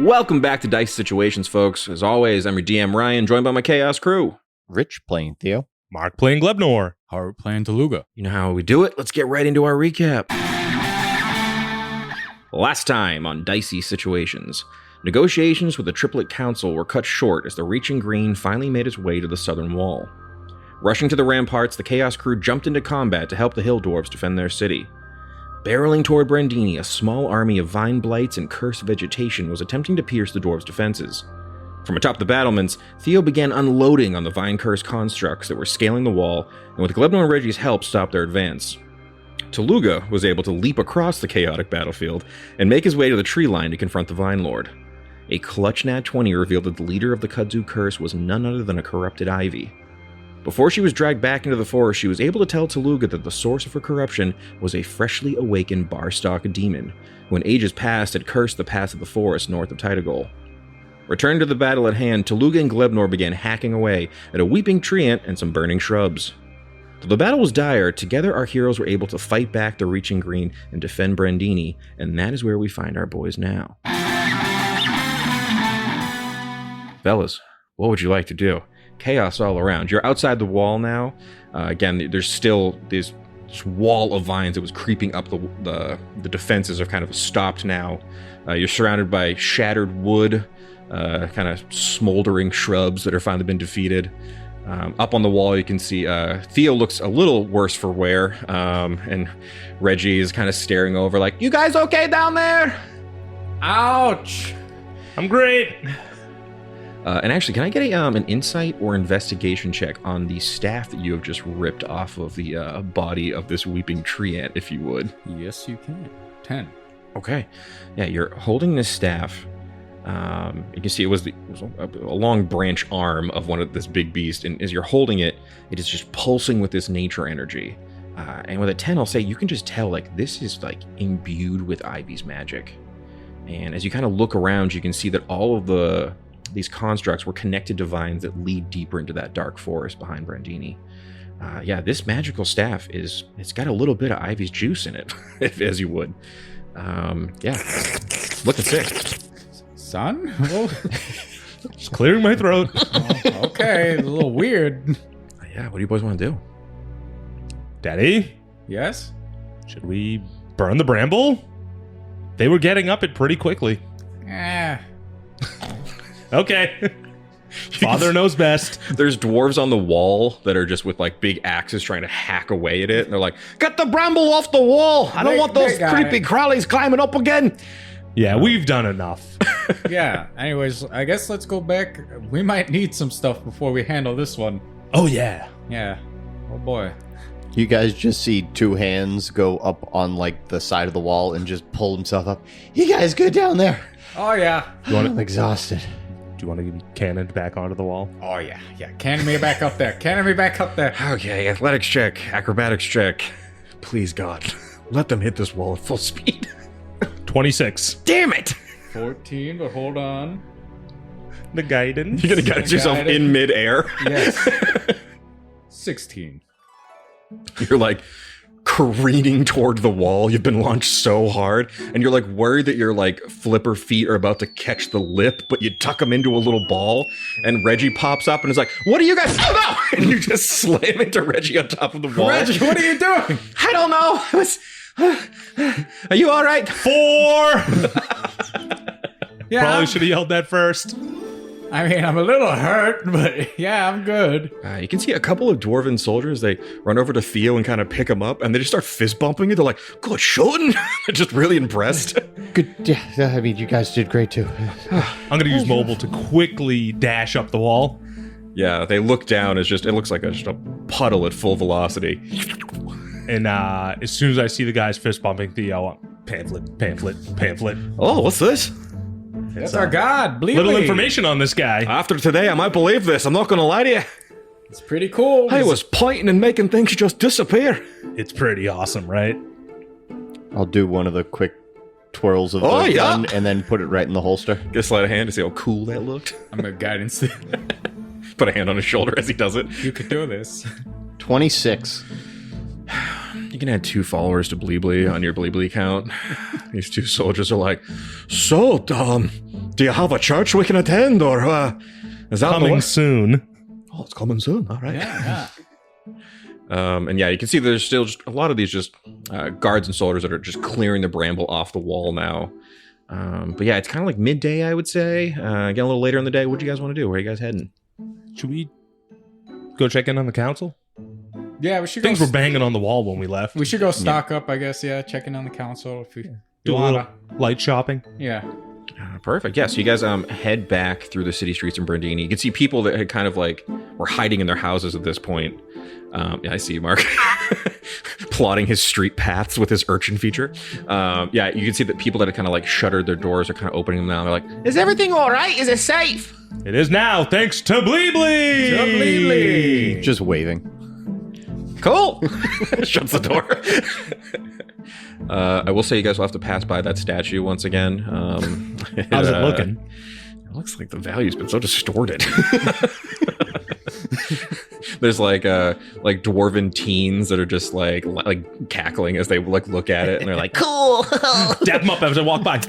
Welcome back to Dicey Situations, folks. As always, I'm your DM, Ryan, joined by my Chaos crew. Rich playing Theo. Mark playing Glebnor. Harout playing Tooluuga. You know how we do it. Let's get right into our recap. Last time on Dicey Situations, negotiations with the Triplet Council were cut short as the Reaching Green finally made its way to the southern wall. Rushing to the ramparts, the Chaos crew jumped into combat to help the Hill Dwarves defend their city. Barreling toward Brandini, a small army of vine blights and cursed vegetation was attempting to pierce the dwarves' defenses. From atop the battlements, Theo began unloading on the vine-cursed constructs that were scaling the wall, and with Glebnor and Reggie's help, stopped their advance. Tooluuga was able to leap across the chaotic battlefield and make his way to the tree line to confront the Vine Lord. A clutch nat 20 revealed that the leader of the Kudzu curse was none other than a corrupted ivy. Before she was dragged back into the forest, she was able to tell Tooluuga that the source of her corruption was a freshly awakened Barstock demon, who in ages past had cursed the paths of the forest north of Tidagol. Returned to the battle at hand, Tooluuga and Glebnor began hacking away at a weeping treant and some burning shrubs. Though the battle was dire, together our heroes were able to fight back the Reaching Green and defend Brandini, and that is where we find our boys now. Fellas, what would you like to do? Chaos all around. You're outside the wall now. Again, there's still this wall of vines that was creeping up the defenses are kind of stopped now. You're surrounded by shattered wood, kind of smoldering shrubs that are finally been defeated. Up on the wall, you can see Theo looks a little worse for wear, and Reggie is kind of staring over like, "You guys okay down there?" Ouch! I'm great. And actually, can I get an insight or investigation check on the staff that you have just ripped off of the body of this weeping tree ant, if you would? Yes, you can. 10. Okay. Yeah, you're holding this staff. You can see it was a long branch arm of one of this big beast, and as you're holding it, it is just pulsing with this nature energy. And with a 10, I'll say you can just tell, like, this is, like, imbued with Ivy's magic. And as you kind of look around, you can see that all of these constructs were connected to vines that lead deeper into that dark forest behind Brandini. Yeah, this magical staff it's got a little bit of Ivy's juice in it, as you would. Yeah, looking sick. Son? Well, Just clearing my throat. okay, a little weird. Yeah, what do you boys want to do? Daddy, Yes? should we burn the bramble? They were getting up it pretty quickly. Okay. Father knows best. There's dwarves on the wall that are just with like big axes trying to hack away at it, and they're like, "Get the bramble off the wall! I don't want those creepy crawlies climbing up again!" Yeah, we've done enough. Yeah, anyways, I guess let's go back. We might need some stuff before we handle this one. Oh, yeah. Yeah. Oh boy. You guys just see two hands go up on like the side of the wall and just pull himself up. You guys good down there? Oh yeah. I'm exhausted. Do you want to get cannoned back onto the wall? Oh yeah. Yeah, cannon me back up there. Cannon me back up there. Okay, athletics check, acrobatics check. Please, God, let them hit this wall at full speed. 26. Damn it! 14, but hold on. The guidance. You're gonna guide yourself in midair. Yes. 16. You're like careening toward the wall. You've been launched so hard, and you're like worried that your like flipper feet are about to catch the lip, but you tuck them into a little ball, and Reggie pops up and is like, "What are you guys?" Oh no! And you just slam into Reggie on top of the wall. Reggie, what are you doing? I don't know. It was. Are you all right? 4! Yeah. Probably should have yelled that first. I mean, I'm a little hurt, but yeah, I'm good. You can see a couple of dwarven soldiers. They run over to Theo and kind of pick him up, and they just start fist bumping it. They're like, "Good shooting!" Just really impressed. Good. Yeah, I mean, you guys did great too. I'm going to use mobile to quickly dash up the wall. Yeah, they look down. It looks like just a puddle at full velocity. And as soon as I see the guys fist bumping, Theo, pamphlet. Oh, what's this? That's our god, Bleedly. Little information on this guy. After today, I might believe this. I'm not going to lie to you. It's pretty cool. I was pointing and making things just disappear. It's pretty awesome, right? I'll do one of the quick twirls of the gun and then put it right in the holster. Just slide a hand to see how cool that looked. I'm a guidance. Put a hand on his shoulder as he does it. You could do this. 26. You can add 2 followers to Bleebly on your Bleebly count. These 2 soldiers are like, "So, do you have a church we can attend, or is that Coming soon. Oh, it's coming soon. All right. Yeah. And yeah, you can see there's still just a lot of these just guards and soldiers that are just clearing the bramble off the wall now. But yeah, it's kind of like midday, I would say. Getting a little later in the day. What do you guys want to do? Where are you guys heading? Should we go check in on the council? Yeah, we should Things go. were banging on the wall when we left. We should go stock up, I guess. Yeah, checking on the council if we Do a wanna. little light shopping. Yeah. Perfect. Yeah, so you guys head back through the city streets in Brandini. You can see people that had kind of like were hiding in their houses at this point. Yeah, I see you, Mark. Plotting his street paths with his urchin feature. Yeah, you can see that people that had kind of like shuttered their doors are kind of opening them now. They're like, is everything all right? Is it safe? It is now, thanks to Bleeblee! Just waving. Cool. Shuts the door. I will say you guys will have to pass by that statue once again. How's it looking? It looks like the value's been so distorted. There's like dwarven teens that are just like cackling as they look at it, and they're like, "Cool." Dap them up as I walk by.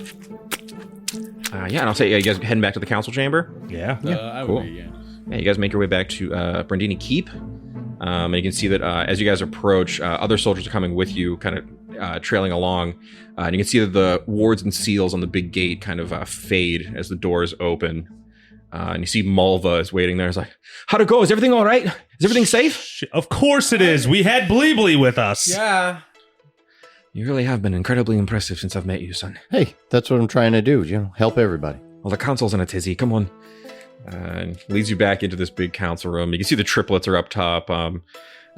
Yeah, and I'll say, yeah, you guys heading back to the council chamber. Yeah. I cool. would be, yeah. Yeah, you guys make your way back to Brandini Keep, and you can see that as you guys approach, other soldiers are coming with you, kind of trailing along, and you can see that the wards and seals on the big gate kind of fade as the doors open. And you see Malva is waiting there. It's like, how'd it go? Is everything all right? Is everything safe? Of course it is. We had Bleeblee with us. Yeah. You really have been incredibly impressive since I've met you, son. Hey, that's what I'm trying to do. Help everybody. Well, the council's in a tizzy. Come on. And leads you back into this big council room. You can see the triplets are up top.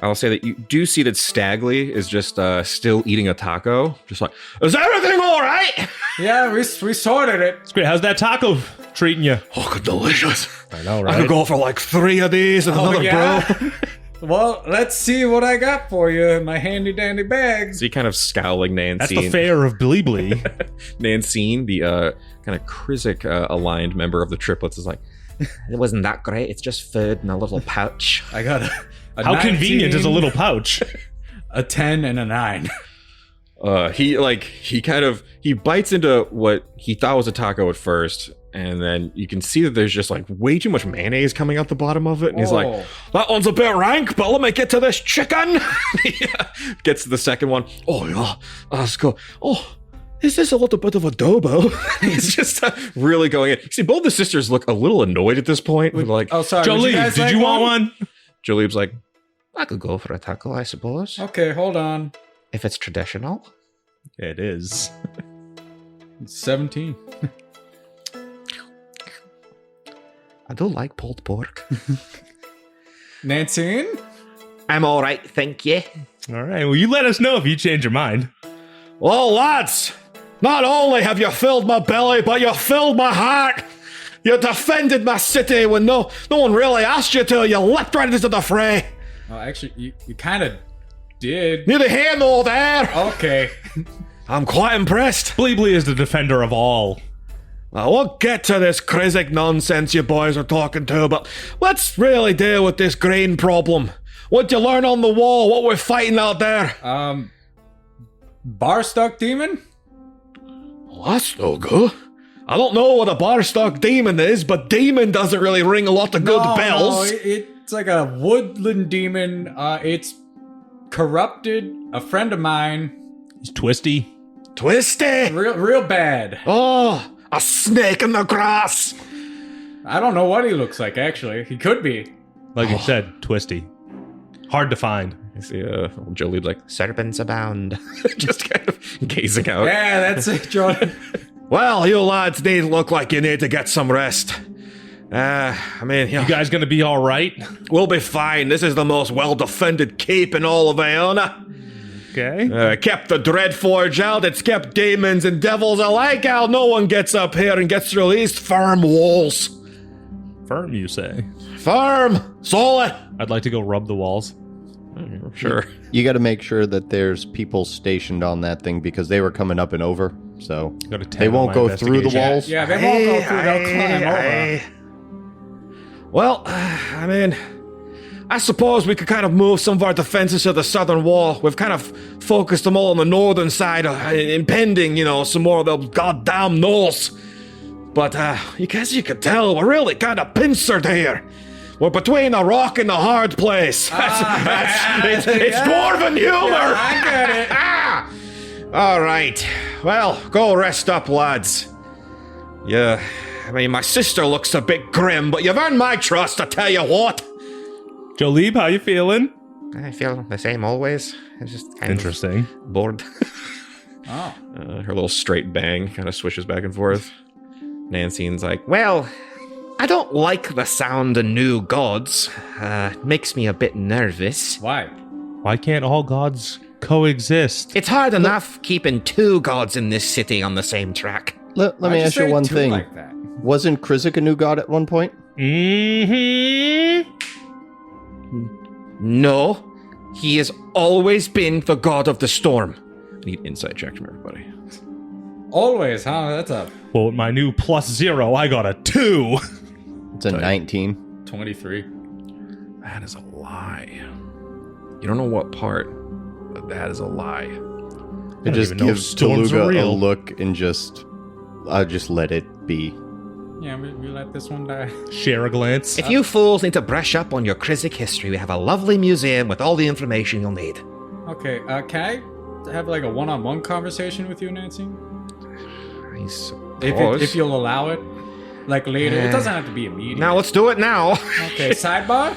I'll say that you do see that Stagley is just still eating a taco. Just like, is everything all right? Yeah, we sorted it. It's great. How's that taco treating you? Oh, delicious. I know, I right? could go for like 3 of these and another, bro. Well, let's see what I got for you in my handy dandy bags. See, kind of scowling Nancine. That's the fare of Bleeblee. Nancine, the kind of Krizik aligned member of the triplets, is like, it wasn't that great. It's just food in a little pouch. I got a How 19, convenient is a little pouch? a 10 and a 9. He bites into what he thought was a taco at first, and then you can see that there's just like way too much mayonnaise coming out the bottom of it, and he's like, that one's a bit rank, but let me get to this chicken. Gets to the second one. Oh yeah, let's go. Oh, is this a little bit of adobo? He's just really going in. See, both the sisters look a little annoyed at this point. They're like, Oh, sorry. Jolie, did you want one? Jolie's like, I could go for a taco, I suppose. Okay, hold on. If it's traditional. It is. 17. I do like pulled pork. Nancine? I'm all right, thank you. All right. Well, you let us know if you change your mind. Well, lads, not only have you filled my belly, but you filled my heart. You defended my city when no one really asked you to. You leapt right into the fray. Oh, actually, you kind of did. Neither here nor there. Okay. I'm quite impressed. Bleeblee is the defender of all. I won't get to this Krizik nonsense you boys are talking to, but let's really deal with this grain problem. What'd you learn on the wall? What we're fighting out there? Bar stuck demon? Well, that's no good. I don't know what a bar stuck demon is, but demon doesn't really ring a lot of good bells. No, it's like a woodland demon. It's corrupted a friend of mine. He's twisty. Twisty! Real bad. Oh, a snake in the grass! I don't know what he looks like, actually. He could be. Like you said, twisty. Hard to find. I see old Jolie's like, serpents abound. Just kind of gazing out. Yeah, that's it, Jordan. Well, you lads need look like you need to get some rest. I mean, You guys gonna be all right? we'll be fine. This is the most well-defended keep in all of Iona. Okay. Kept the Dreadforge out. It's kept demons and devils alike out. No one gets up here and gets through these firm walls. Firm, you say? Firm. Solid. I'd like to go rub the walls. Sure. You got to make sure that there's people stationed on that thing because they were coming up and over. So Got a 10 they on won't my go through the investigation. walls. Yeah, they won't go through. They'll climb over. Well, I mean, I suppose we could kind of move some of our defenses to the southern wall. We've kind of focused them all on the northern side, impending, some more of those goddamn gnolls. But, as you can tell, we're really kind of pincered here. We're between a rock and a hard place. It's dwarven humor. Yeah, I get it. All right. Well, go rest up, lads. Yeah, I mean, my sister looks a bit grim, but you've earned my trust, I tell you what. Jolene, how you feeling? I feel the same always. It's just kind Interesting. of bored. Oh. Her little straight bang kind of swishes back and forth. Nancy's like, well, I don't like the sound of new gods. Makes me a bit nervous. Why? Why can't all gods coexist? It's hard enough keeping two gods in this city on the same track. Let me Why'd ask you say one two thing. like that? Wasn't Krizik a new god at one point? Mm-hmm. No, he has always been the god of the storm. I need insight check from everybody. Always, huh? That's a Well, with my new +0, I got a 2. It's a 19. 23. That is a lie. You don't know what part, but that is a lie. It don't just even know gives storms are Tooluuga a real. look and just let it be. Yeah, we let this one die. Share a glance. If you fools need to brush up on your Krizik history, we have a lovely museum with all the information you'll need. Okay, can I have like a one-on-one conversation with you, Nancy? I suppose. If you'll allow it. Like later. It doesn't have to be immediate. Now let's do it now. Okay, sidebar?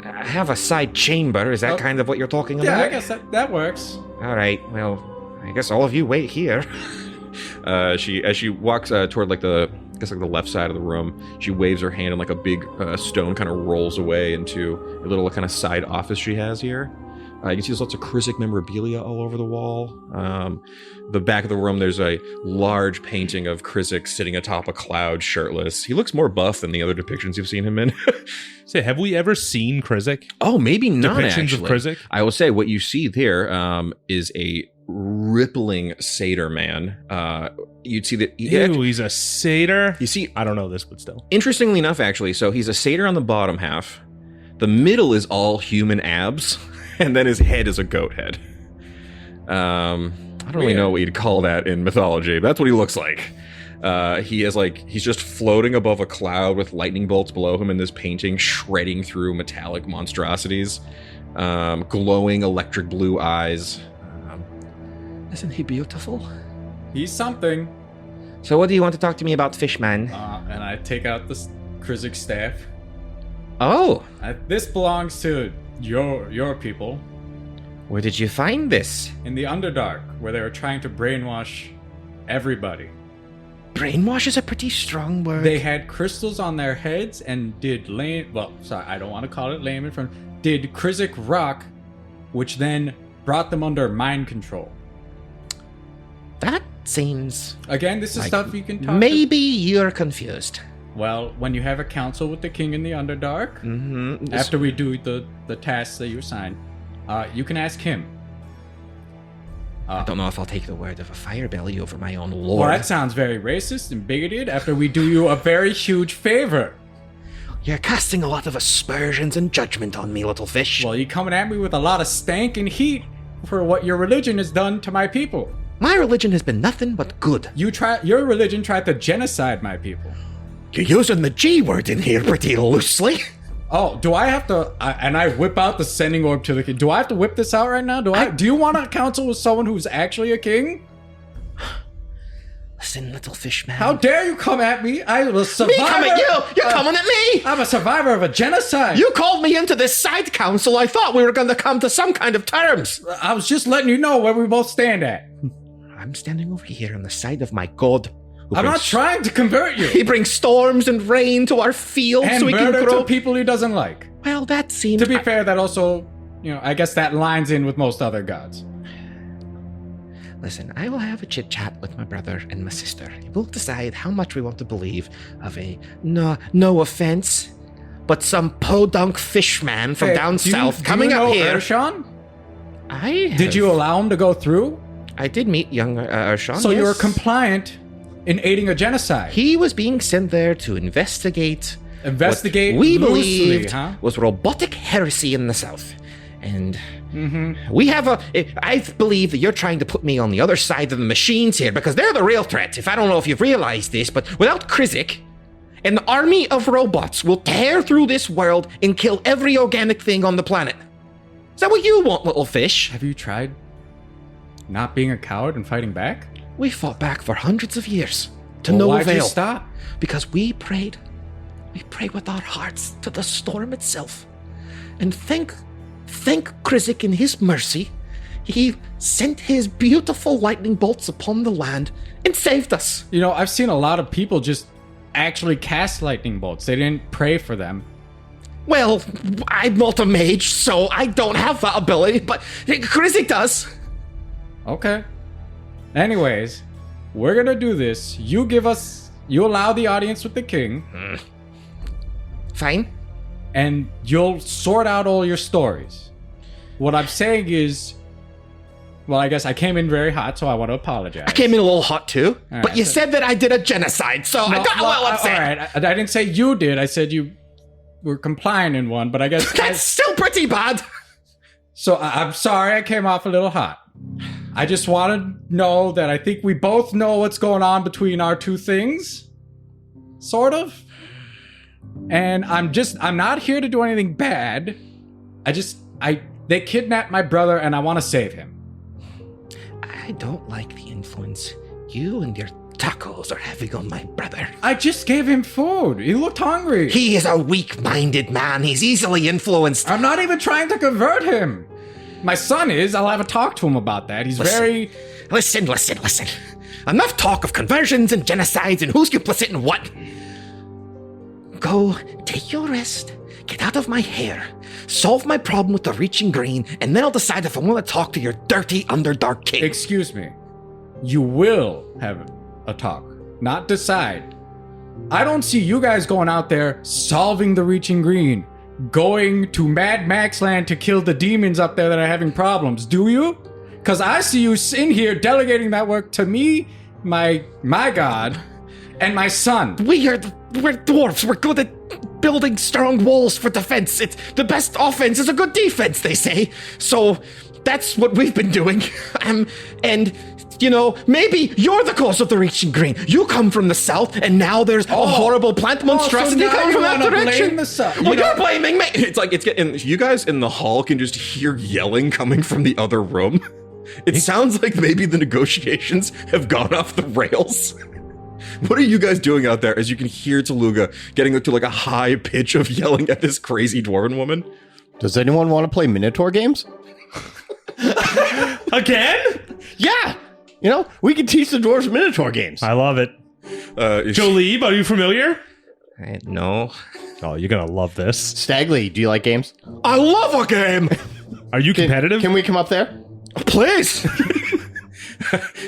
I have a side chamber. Is that Oh. kind of what you're talking Yeah, about? I guess that works. All right. Well, I guess all of you wait here. As she walks toward like the left side of the room, she waves her hand and like a big stone kind of rolls away into a little kind of side office she has here. You can see there's lots of Krizik memorabilia all over the wall. The back of the room, there's a large painting of Krizik sitting atop a cloud, shirtless. He looks more buff than the other depictions you've seen him in. Say, have we ever seen Krizik? Oh, maybe not, Depictions actually. of Krizik? I will say what you see there is a rippling satyr man. You'd see that... Ew, he's a satyr. You see, I don't know this, but still. interestingly enough, actually, so he's a satyr on the bottom half. The middle is all human abs, and then his head is a goat head. I don't really know what you'd call that in mythology, but that's what he looks like. He's just floating above a cloud with lightning bolts below him in this painting, shredding through metallic monstrosities, glowing electric blue eyes. Isn't he beautiful? He's something. So what do you want to talk to me about, Fishman? And I take out the Krizik staff. Oh, This belongs to your people where did you find this? in the Underdark, where they were trying to brainwash everybody. Brainwash is a pretty strong word. They had crystals on their heads and did I don't want to call it layman from did Krizik rock, which then brought them under mind control. That seems... Again, this is Like, stuff you can talk Maybe you're confused. Well, when you have a council with the king in the Underdark, Mm-hmm. after we do the tasks that you assign, you can ask him. I don't know if I'll take the word of a firebelly over my own lord. Well, that sounds very racist and bigoted after we do you a very huge favor. You're casting a lot of aspersions and judgment on me, little fish. Well, you're coming at me with a lot of stank and heat for what your religion has done to my people. My religion has been nothing but good. Your religion tried to genocide my people. You're using the G word in here pretty loosely. Oh, do I have to? And I whip out the sending orb to the king. Do I have to whip this out right now? Do you want to counsel with someone who's actually a king? Listen, little fish man. How dare you come at me? I was a survivor. Me come at you? You're coming at me! I'm a survivor of a genocide. You called me into this side council. I thought we were going to come to some kind of terms. I was just letting you know where we both stand at. I'm standing over here on the side of my god. I'm not trying to convert you. He brings storms and rain to our fields And so we can murder grow. to people he doesn't like. Well, that seems... To be fair, that also, I guess that lines in with most other gods. Listen, I will have a chit-chat with my brother and my sister. We'll decide how much we want to believe of a, no offense, but some podunk fishman from down south coming up here. Urshan? Did Did you allow him to go through? I did meet young Urshan, So you were yes. compliant in aiding a genocide. He was being sent there to investigate Investigate what we loosely, believed huh? was robotic heresy in the south. And We have I believe that you're trying to put me on the other side of the machines here because they're the real threat. If I don't know if you've realized this, but without Krizik, an army of robots will tear through this world and kill every organic thing on the planet. Is that what you want, little fish? Have you tried not being a coward and fighting back? We fought back for hundreds of years to Well, no why'd you avail. stop? Because we prayed. We prayed with our hearts to the storm itself. And thank Krizik in his mercy, he sent his beautiful lightning bolts upon the land and saved us. You know, I've seen a lot of people just actually cast lightning bolts. They didn't pray for them. Well, I'm not a mage, so I don't have that ability, but Krizik does. Okay. Anyways, we're gonna do this. You allow the audience with the king, Fine. and you'll sort out all your stories. What I'm saying is, well, I guess I came in very hot, so I want to apologize. I came in a little hot too, All but right, you so- said that I did a genocide, so I got well upset. All right, I didn't say you did. I said you were complying in one, but I guess That's still pretty bad. So I'm sorry I came off a little hot. I just want to know that I think we both know what's going on between our two things. Sort of. And I'm not here to do anything bad. They kidnapped my brother and I want to save him. I don't like the influence you and your tacos are having on my brother. I just gave him food. He looked hungry. He is a weak-minded man. He's easily influenced. I'm not even trying to convert him. My son is. I'll have a talk to him about that. He's very... Listen. Enough talk of conversions and genocides and who's complicit in what. Go, take your rest, get out of my hair, solve my problem with the reaching green, and then I'll decide if I want to talk to your dirty Underdark king. Excuse me. You will have a talk, not decide. I don't see you guys going out there solving the reaching green, going to Mad Max land to kill the demons up there that are having problems, do you? Because I see you in here delegating that work to me, my god, and my son. We're dwarves. We're good at building strong walls for defense. It's the best offense is a good defense, they say. So that's what we've been doing. And you know, maybe you're the cause of the reaching green. You come from the south, and now there's a horrible plant monstrosity now coming you from that wanna direction. blame the south. Well, You know- you're blaming me. It's like it's getting. You guys in the hall can just hear yelling coming from the other room. It sounds like maybe the negotiations have gone off the rails. What are you guys doing out there as you can hear Tooluuga getting to like a high pitch of yelling at this crazy dwarven woman? Does anyone want to play Minotaur games? Again? Yeah. You know, we can teach the dwarves Minotaur games. I love it. Jolie, are you familiar? No. Oh, you're gonna love this. Stagley, do you like games? I love a game. Are you competitive? Can we come up there? Please.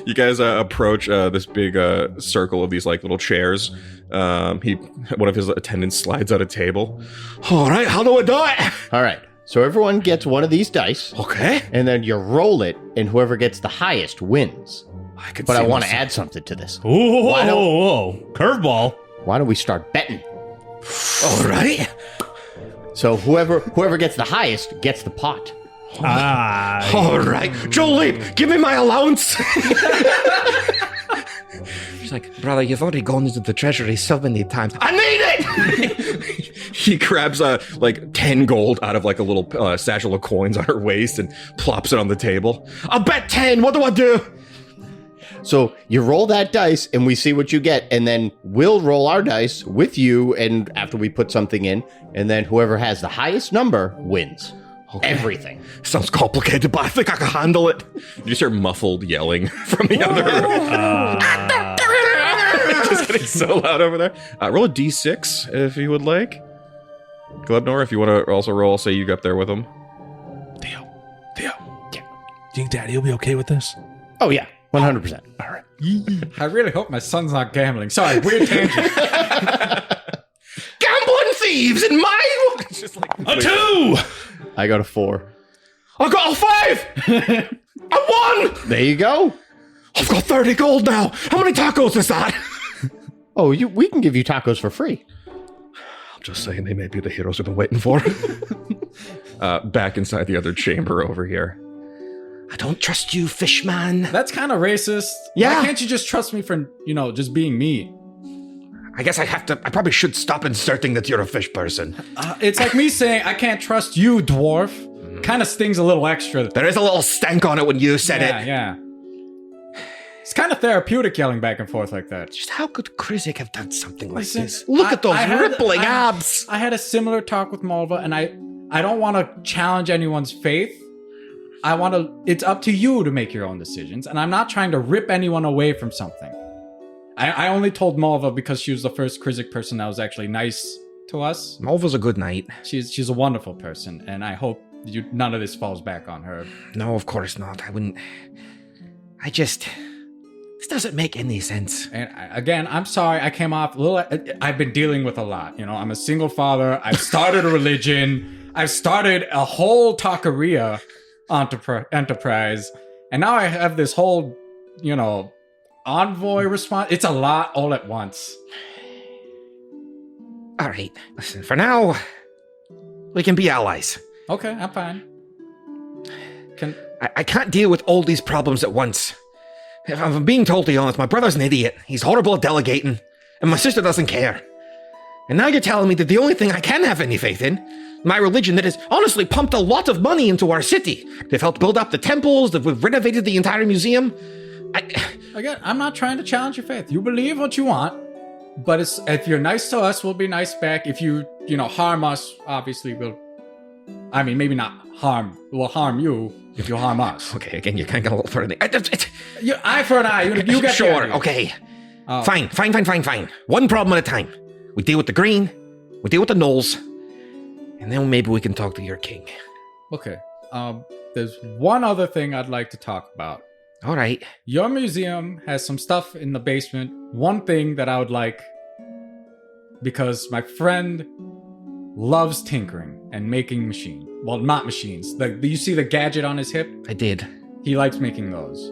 You guys approach this big circle of these like little chairs. One of his attendants slides out a table. All right, how do I do it? All right. So everyone gets one of these dice, Okay. and then you roll it, and whoever gets the highest wins. But I want to myself- add something to this. Ooh, Why don't- whoa, curveball. Why don't we start betting? All right. So whoever gets the highest gets the pot. All right. Jolie, give me my allowance. She's like, brother, you've already gone into the treasury so many times. I need it. He grabs like 10 gold out of like a little satchel of coins on her waist and plops it on the table. I'll bet 10. What do I do? So you roll that dice, and we see what you get, and then we'll roll our dice with you, and after we put something in, and then whoever has the highest number wins. Everything. Sounds complicated, but I think I can handle it. You just hear muffled yelling from the other room. Just getting so loud over there. Roll a d6 if you would like. Glebnor, if you want to also roll, say you got up there with him. Theo. Yeah. Do you think Daddy will be okay with this? Oh, yeah. 100%. All right. I really hope my son's not gambling. Sorry, weird tangent. Gambling thieves in my... It's just like A 2! I got a 4. I got a 5. I won. There you go. I've got 30 gold now. How many tacos is that? Oh, we can give you tacos for free. just saying they may be the heroes we've been waiting for. Back inside the other chamber over here. I don't trust you, fishman. That's kind of racist. Yeah. Why can't you just trust me for, just being me? I guess I probably should stop inserting that you're a fish person. It's like me saying, I can't trust you, dwarf. Kind of stings a little extra. There is a little stank on it when you said it. Yeah. It's kind of therapeutic yelling back and forth like that. Just how could Krizik have done something like Listen, this? Look at those rippling abs. I had a similar talk with Malva, and I don't want to challenge anyone's faith. It's up to you to make your own decisions, and I'm not trying to rip anyone away from something. I only told Malva because she was the first Krizik person that was actually nice to us. Malva's a good knight. She's a wonderful person, and I hope none of this falls back on her. No, of course not. I wouldn't. This doesn't make any sense. And again, I'm sorry. I came off a little. I've been dealing with a lot. I'm a single father. I've started a religion. I've started a whole taqueria enterprise, and now I have this whole, envoy response. It's a lot all at once. All right, listen. For now, we can be allies. Okay, I'm fine. I can't deal with all these problems at once. If I'm being totally honest, my brother's an idiot. He's horrible at delegating, and my sister doesn't care. And now you're telling me that the only thing I can have any faith in, my religion that has honestly pumped a lot of money into our city. They've helped build up the temples, they've renovated the entire museum. Again, I'm not trying to challenge your faith. You believe what you want, but if you're nice to us, we'll be nice back. If you, harm us, obviously maybe not harm. We'll harm you if you harm us. Okay, again, you can't get a little further. Eye for an eye. You get sure. Okay. Fine. One problem at a time. We deal with the green. We deal with the gnolls. And then maybe we can talk to your king. Okay. There's one other thing I'd like to talk about. All right. Your museum has some stuff in the basement. One thing that I would like, because my friend loves tinkering and making machines. Well, not machines. You see the gadget on his hip? I did. He likes making those.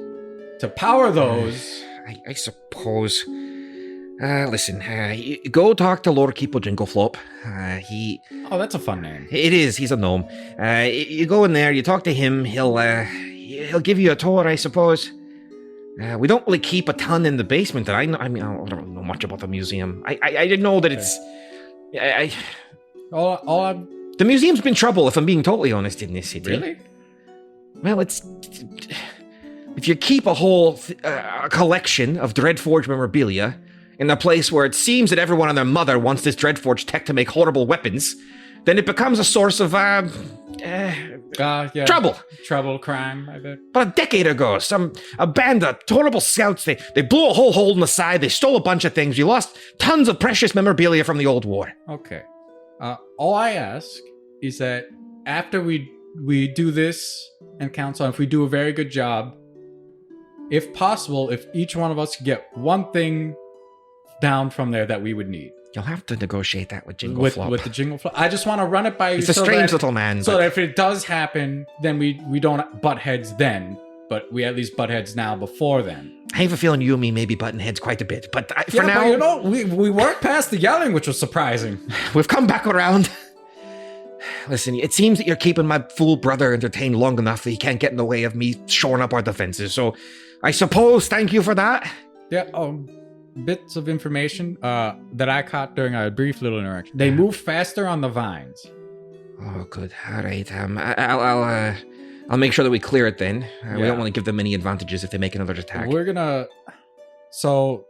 To power those... I suppose... listen, go talk to Lord Keepo Jingleflop. Oh, that's a fun name. It is. He's a gnome. You go in there, you talk to him. He'll give you a tour, I suppose. We don't really keep a ton in the basement. I don't know much about the museum. I didn't know that it's. The museum's been trouble, if I'm being totally honest, in this city. Really? Well, it's. If you keep a whole collection of Dreadforge memorabilia in a place where it seems that everyone and their mother wants this Dreadforge tech to make horrible weapons, then it becomes a source of trouble. Trouble, crime, I bet. But a decade ago, a band of horrible scouts, they blew a whole hole in the side, they stole a bunch of things, we lost tons of precious memorabilia from the old war. Okay. All I ask is that after we do this and council, if we do a very good job, if possible, if each one of us could get one thing down from there that we would need. You'll have to negotiate that with Jingleflop. With the Jingleflop. I just want to run it by you. He's a strange little man. So that if it does happen, then we don't butt heads then, but we at least butt heads now before then. I have a feeling you and me may be butting heads quite a bit, but for now... But we worked past the yelling, which was surprising. We've come back around. Listen, it seems that you're keeping my fool brother entertained long enough that he can't get in the way of me shoring up our defenses, so I suppose thank you for that. Yeah, bits of information that I caught during a brief little interaction. They move faster on the vines. Oh, good. All right. I'll make sure that we clear it then. We don't want to give them any advantages if they make another attack. We're gonna... So...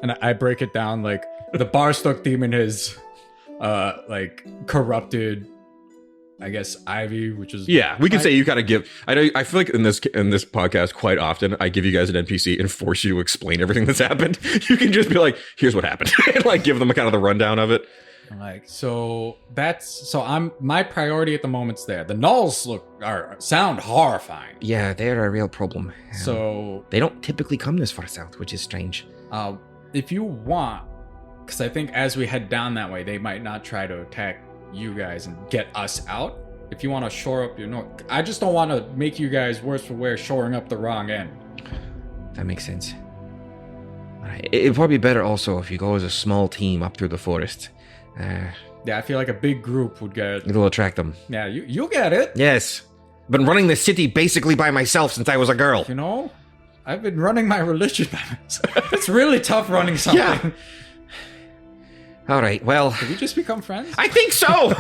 And I break it down, like, the Barstock demon is, corrupted... I guess Ivy, which is we can say you gotta give. I feel like in this podcast quite often I give you guys an NPC and force you to explain everything that's happened. You can just be like, "Here's what happened," and like give them a kind of the rundown of it. My priority at the moment's there. The gnolls sound horrifying. Yeah, they're a real problem. So they don't typically come this far south, which is strange. If you want, because I think as we head down that way, they might not try to attack you guys and get us out. If you want to shore up your north, I just don't want to make you guys worse for wear shoring up the wrong end. That makes sense. It'd probably be better also if you go as a small team up through the forest. Yeah, I feel like a big group would get it. It'll attract them. Yeah, you get it. Yes. Been running the city basically by myself since I was a girl. You know, I've been running my religion by myself. It's really tough running something. Yeah. All right, well, Did we just become friends? I think so.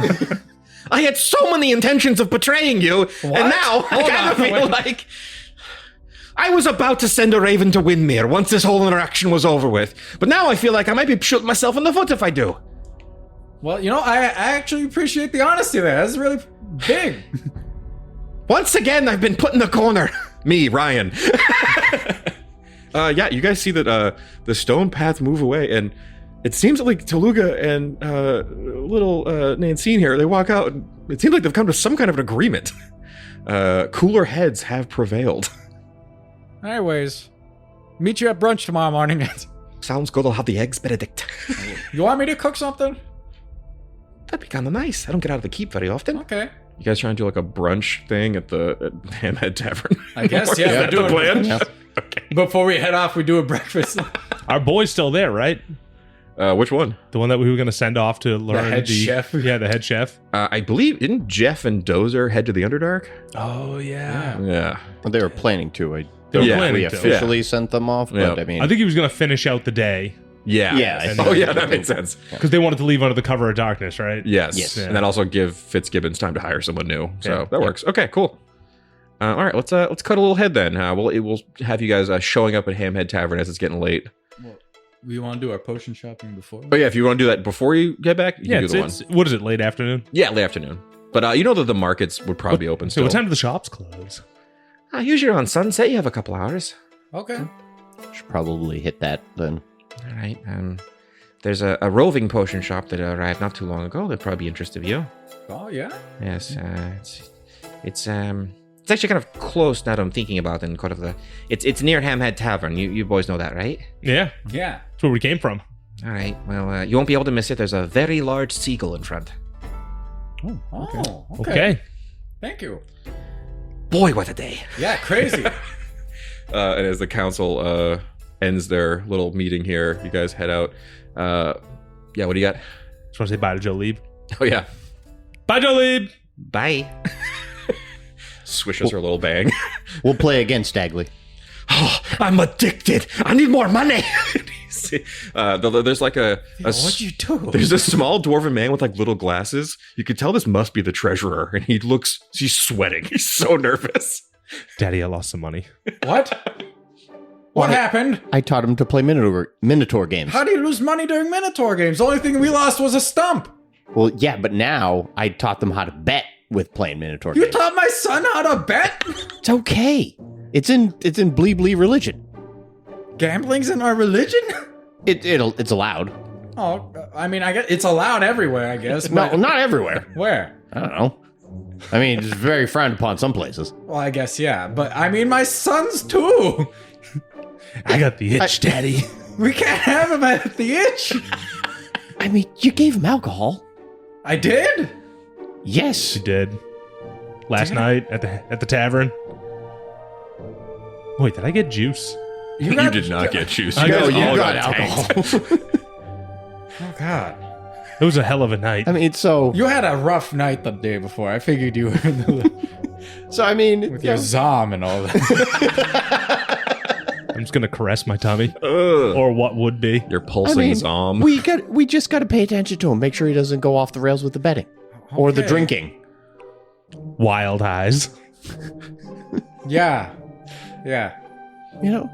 I had so many intentions of betraying you, and now I Hold kind of on, feel wait. like I was about to send a raven to Windmere once this whole interaction was over with. But now I feel like I might be shooting myself in the foot if I do. Well, you know, I actually appreciate the honesty there. That's really big. Once again, I've been put in the corner. Me, Ryan. Yeah, you guys see that the stone path move away, and it seems like Tooluuga and little Nancine here, they walk out, and it seems like they've come to some kind of an agreement. Cooler heads have prevailed. Anyways, meet you at brunch tomorrow morning. Sounds good, I'll have the eggs Benedict. You want me to cook something? That'd be kind of nice. I don't get out of the keep very often. Okay. You guys trying to do like a brunch thing at Hamhead Tavern? I guess, yeah. Is that the plan? Yeah. Before we head off, we do a breakfast. Our boy's still there, right? Which one? The one that we were going to send off to learn head chef? Yeah, the head chef. I believe, didn't Jeff and Dozer head to the Underdark? Oh, yeah. Yeah. Well, they were planning to. They were Yeah, planning We to. officially sent them off, but Yeah. I mean, I think he was going to finish out the day Yeah. Yeah, I think- Oh, yeah, that makes sense. because they wanted to leave under the cover of darkness, right? Yes. Yes. And then also give Fitzgibbons time to hire someone new. So Yeah. that works. Okay, cool. All right, let's cut a little head then. We'll have you guys showing up at Hamhead Tavern as it's getting late. We want to do our potion shopping before? But yeah, if you want to do that before you get back, you Yeah, can do it's, the one. what is it, late afternoon? Yeah, late afternoon. But you know that the markets would probably be open So still. what time do the shops close? Usually on sunset, you have a couple hours. Okay. should probably hit that then. All right. There's a roving potion shop that arrived not too long ago. That'd probably be interest of you. Oh, yeah? Yes. It's actually kind of close now that I'm thinking about it. And kind of it's near Hamhead Tavern. You boys know that, right? Yeah, Yeah. that's where we came from. All right. Well, you won't be able to miss it. There's a very large seagull in front. Oh, Okay. Thank you. Boy, what a day! Yeah, crazy. And as the council ends their little meeting here, you guys head out. Yeah, what do you got? Just want to say bye to Jolib. Oh yeah, Bye, Jolib! bye. Swishes her little bang. We'll play again, Stagley. Oh, I'm addicted. I need more money. There's like What'd you do? There's a small dwarven man with like little glasses. You could tell this must be the treasurer, and he's sweating. He's so nervous. Daddy, I lost some money. What? What happened? I taught him to play Minotaur games. How do you lose money during Minotaur games? The only thing we lost was a stump. Well, yeah, but now I taught them how to bet with playing Minotaur You games. taught my son how to bet? It's okay. It's in Blee religion. Gambling's in our religion? It's allowed. Oh, I mean, I guess it's allowed everywhere, I guess. No, but not everywhere. where? I don't know. I mean, it's very frowned upon some places. Well, I guess, yeah. But I mean, my son's too. I got the itch, Daddy. We can't have him at the itch. I mean, you gave him alcohol. I did? Yes. She did. Last night at the tavern. Wait, did I get juice? You did not get juice. I You got- guys you all got tanked. alcohol. Oh, God. It was a hell of a night. I mean, so You had a rough night the day before. I figured you were in the, I mean, with your Zom and all that. I'm just gonna caress my tummy, Ugh. or what would be. You're I pulsing mean, Zom. we just got to pay attention to him. Make sure he doesn't go off the rails with the betting or the Okay. drinking. Wild eyes. Yeah. Yeah. You know.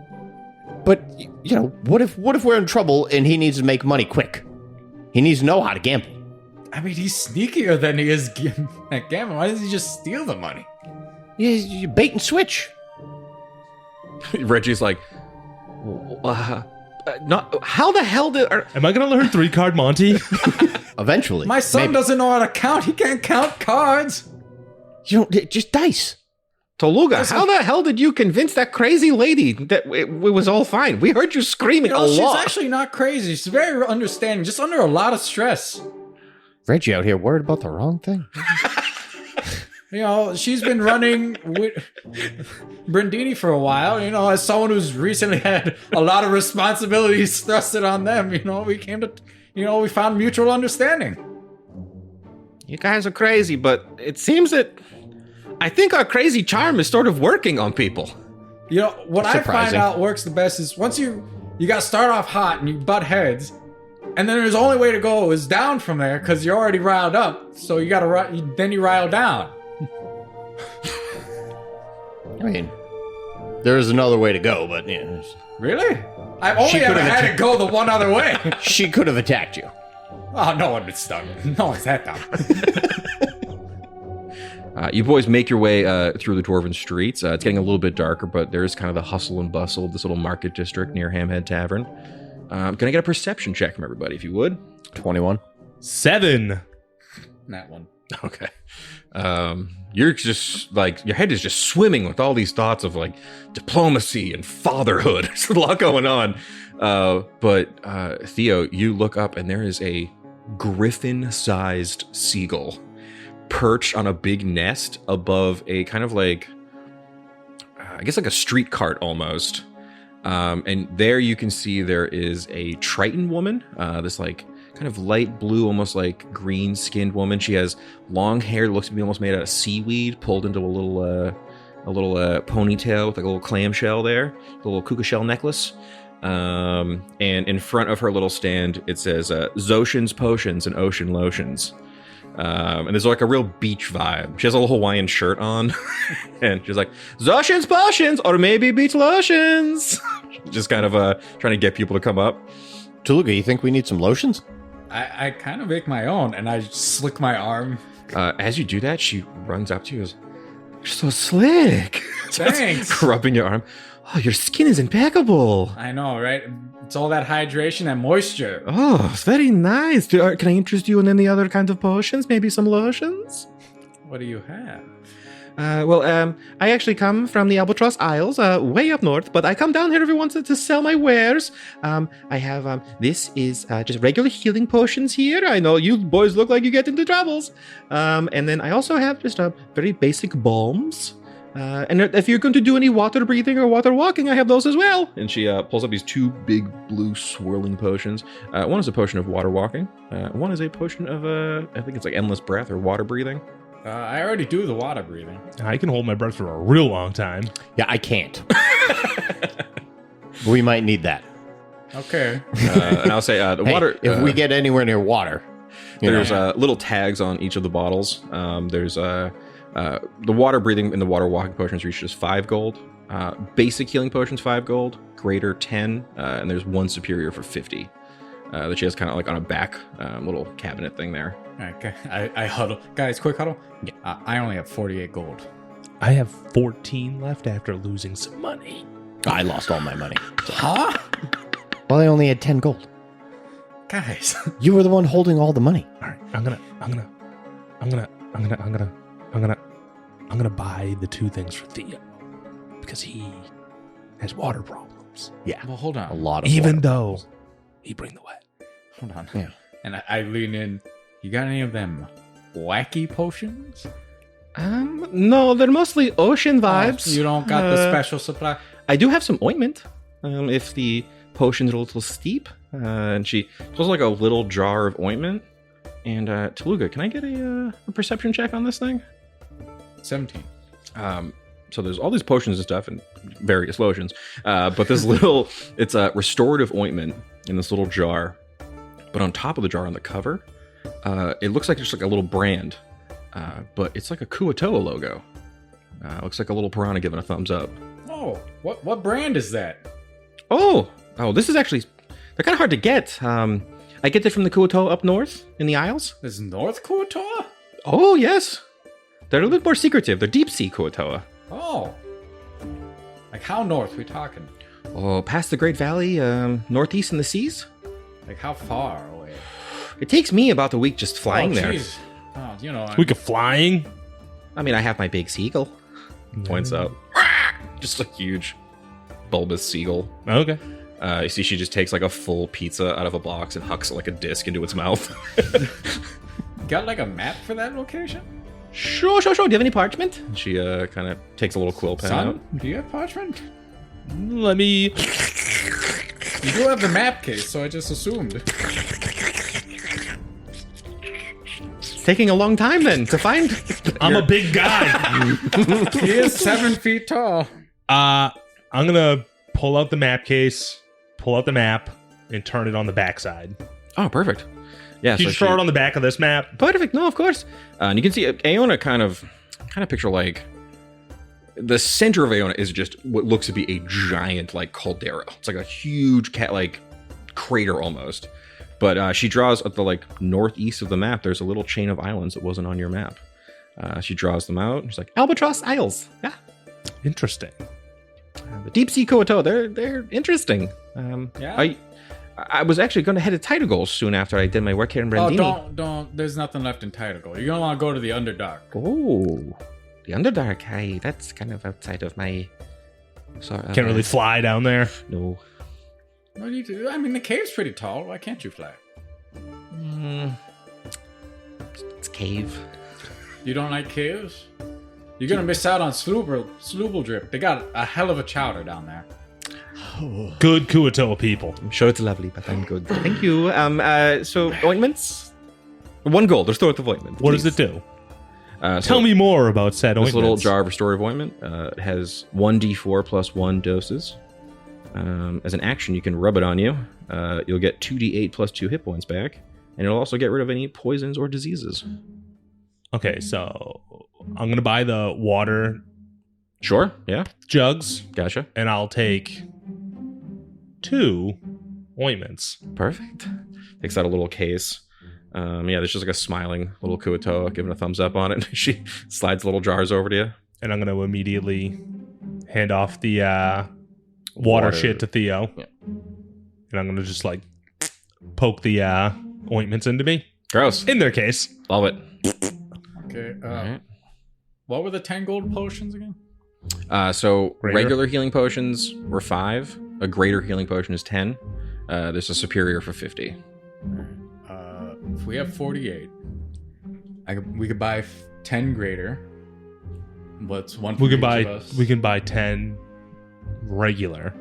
But you know, what if we're in trouble and he needs to make money quick? He needs to know how to gamble. I mean, he's sneakier than he is at gambling. Why doesn't he just steal the money? You bait and switch. Reggie's like, not. How the hell did? Am I gonna learn 3-card Monty? Eventually, My son maybe. doesn't know how to count. He can't count cards. You don't just dice. Tooluuga, how the hell did you convince that crazy lady that it was all fine? We heard you screaming You know, a she's lot. actually not crazy. She's very understanding, just under a lot of stress. Reggie out here worried about the wrong thing. You know, she's been running with Brindini for a while. You know, as someone who's recently had a lot of responsibilities thrusted on them, you know, we came to we found mutual understanding. You guys are crazy, but it seems that I think our crazy charm is sort of working on people. What I find Surprising. out works the best is once you got to start off hot and you butt heads, and then there's only way to go is down from there because you're already riled up. So you got to then you rile down. I mean, there is another way to go, but yeah, Really? I've only She ever could've had it go the one other way. she could have attacked you. Oh, no one would stun me. No one's that dumb. You boys make your way through the dwarven streets. It's getting a little bit darker, but there is kind of the hustle and bustle of this little market district near Hamhead Tavern. Can I get a perception check from everybody, if you would? 21. 7. That one. Okay. You're just like, your head is just swimming with all these thoughts of like diplomacy and fatherhood. There's a lot going on. But Theo, you look up and there is a griffin-sized seagull perched on a big nest above a kind of like, I guess like a street cart almost. And there you can see there is a Triton woman, this like kind of light blue, almost like green skinned woman. She has long hair, looks to be almost made out of seaweed, pulled into a little ponytail with like a little clamshell there, a little kuka shell necklace. And in front of her little stand, it says Zotian's Potions and Ocean Lotions. And there's like a real beach vibe. She has a little Hawaiian shirt on, and she's like, Zotian's Potions, or maybe beach lotions. Just kind of trying to get people to come up. Tooluuga, you think we need some lotions? I kind of make my own, and I slick my arm. As you do that, she runs up to you and goes, "You're so slick." Thanks. Just rubbing your arm. Oh, your skin is impeccable. I know, right? It's all that hydration and moisture. Oh, it's very nice. Can I interest you in any other kind of potions? Maybe some lotions? What do you have? I actually come from the Albatross Isles, way up north, but I come down here every once to sell my wares. I have, this is just regular healing potions here. I know you boys look like you get into troubles. And then I also have just very basic balms. And if you're going to do any water breathing or water walking, I have those as well. And she pulls up these two big blue swirling potions. One is a potion of water walking. One is a potion of, I think it's like endless breath or water breathing. I already do the water breathing. I can hold my breath for a real long time. Yeah, I can't. We might need that. Okay. And I'll say the Hey, water. if we get anywhere near water, There's little tags on each of the bottles. There's the water breathing and the water walking potions reach just 5 gold. Basic healing potions 5 gold. Greater 10, and there's one superior for 50. That she has kind of like on a back little cabinet thing there. Okay. I huddle. Guys, quick huddle. Yeah. I only have 48 gold. I have 14 left after losing some money. I lost all my money. Huh? Well, I only had 10 gold. Guys. You were the one holding all the money. All right, I'm gonna buy the 2 things for Theo because he has water problems. Yeah, Well, hold a on. lot of Even water. though he bring the wet. Hold on. Yeah. And I lean in. You got any of them wacky potions? No, they're mostly ocean Oh, you don't got the special supply? I do have some ointment. If the potions are a little steep, and she pulls like a little jar of ointment. And Tooluuga, can I get a perception check on this thing? 17. So there's all these potions and stuff and various lotions, but this little, it's a restorative ointment in this little jar. But on top of the jar on the cover, it looks like just like a little brand, but it's like a Kuatoa logo. Looks like a little piranha giving a thumbs up. Oh, what brand is that? Oh, this is actually, they're kind of hard to get. I get it from the Kuatoa up north in the Isles. This is North Kuatoa? Oh, yes. They're a little bit more secretive. They're deep sea Kuatoa. Oh. Like how north we talking? Oh, past the Great Valley, northeast in the seas. Like how far away? It takes me about a week just flying there. Jeez. Oh, you know. We could flying. I mean, I have my big seagull. Points up. Just a huge, bulbous seagull. Okay. You see she just takes like a full pizza out of a box and hucks it like a disc into its mouth. Got like a map for that location? Sure. Do you have any parchment? She kind of takes a little quill pen out. Son, do you have parchment? Let me. You do have the map case, so I just assumed. taking a long time then to find. I'm a big guy. He is 7 feet tall. I'm gonna pull out the map case, pull out the map, and turn it on the backside. Oh, perfect. Yeah, Can you throw it on the back of this map? Perfect. No, of course. And you can see Aona kind of picture like the center of Aona is just what looks to be a giant like caldera. It's like a huge like crater almost. But she draws at the like northeast of the map. There's a little chain of islands that wasn't on your map. She draws them out. She's like Albatross Isles. Yeah, Interesting. the deep sea Koato. They're interesting. Yeah. I was actually going to head to Tidal soon after I did my work here in Brandini. Oh, don't. There's nothing left in Tidal. You're gonna want to go to the Underdark. Oh, the Underdark. Hey, that's kind of outside of my. Sorry, Can't really fly down there. No. What do you do? I mean, the cave's pretty tall. Why can't you fly? It's cave. You don't like caves? You're gonna miss out on Slooble Drip. They got a hell of a chowder down there. Good Kuatoa people. I'm sure it's lovely, but I'm good. Thank you. So ointments. 1 gold. Restore with ointment. What does it do? So Tell me more about said this ointments. little jar of restorative ointment. It has 1d4 plus 1 doses. As an action, you can rub it on you. You'll get 2d8 plus 2 hit points back, and it'll also get rid of any poisons or diseases. Okay, so I'm gonna buy the water Sure. Yeah. jugs, Gotcha. and I'll take 2 ointments. Perfect. Takes out a little case. There's just like a smiling little Kuatoa giving a thumbs up on it. She slides little jars over to you. And I'm going to immediately hand off the water shit to Theo. Yeah. And I'm going to just like poke the ointments into me. Gross. In their case. Love it. Okay. Alright. What were the 10 gold potions again? So Greater? regular healing potions were 5. A greater healing potion is 10. There's a superior for 50. If we have 48, we could buy 10 greater. What's one for We each can of us? buy 10 regular.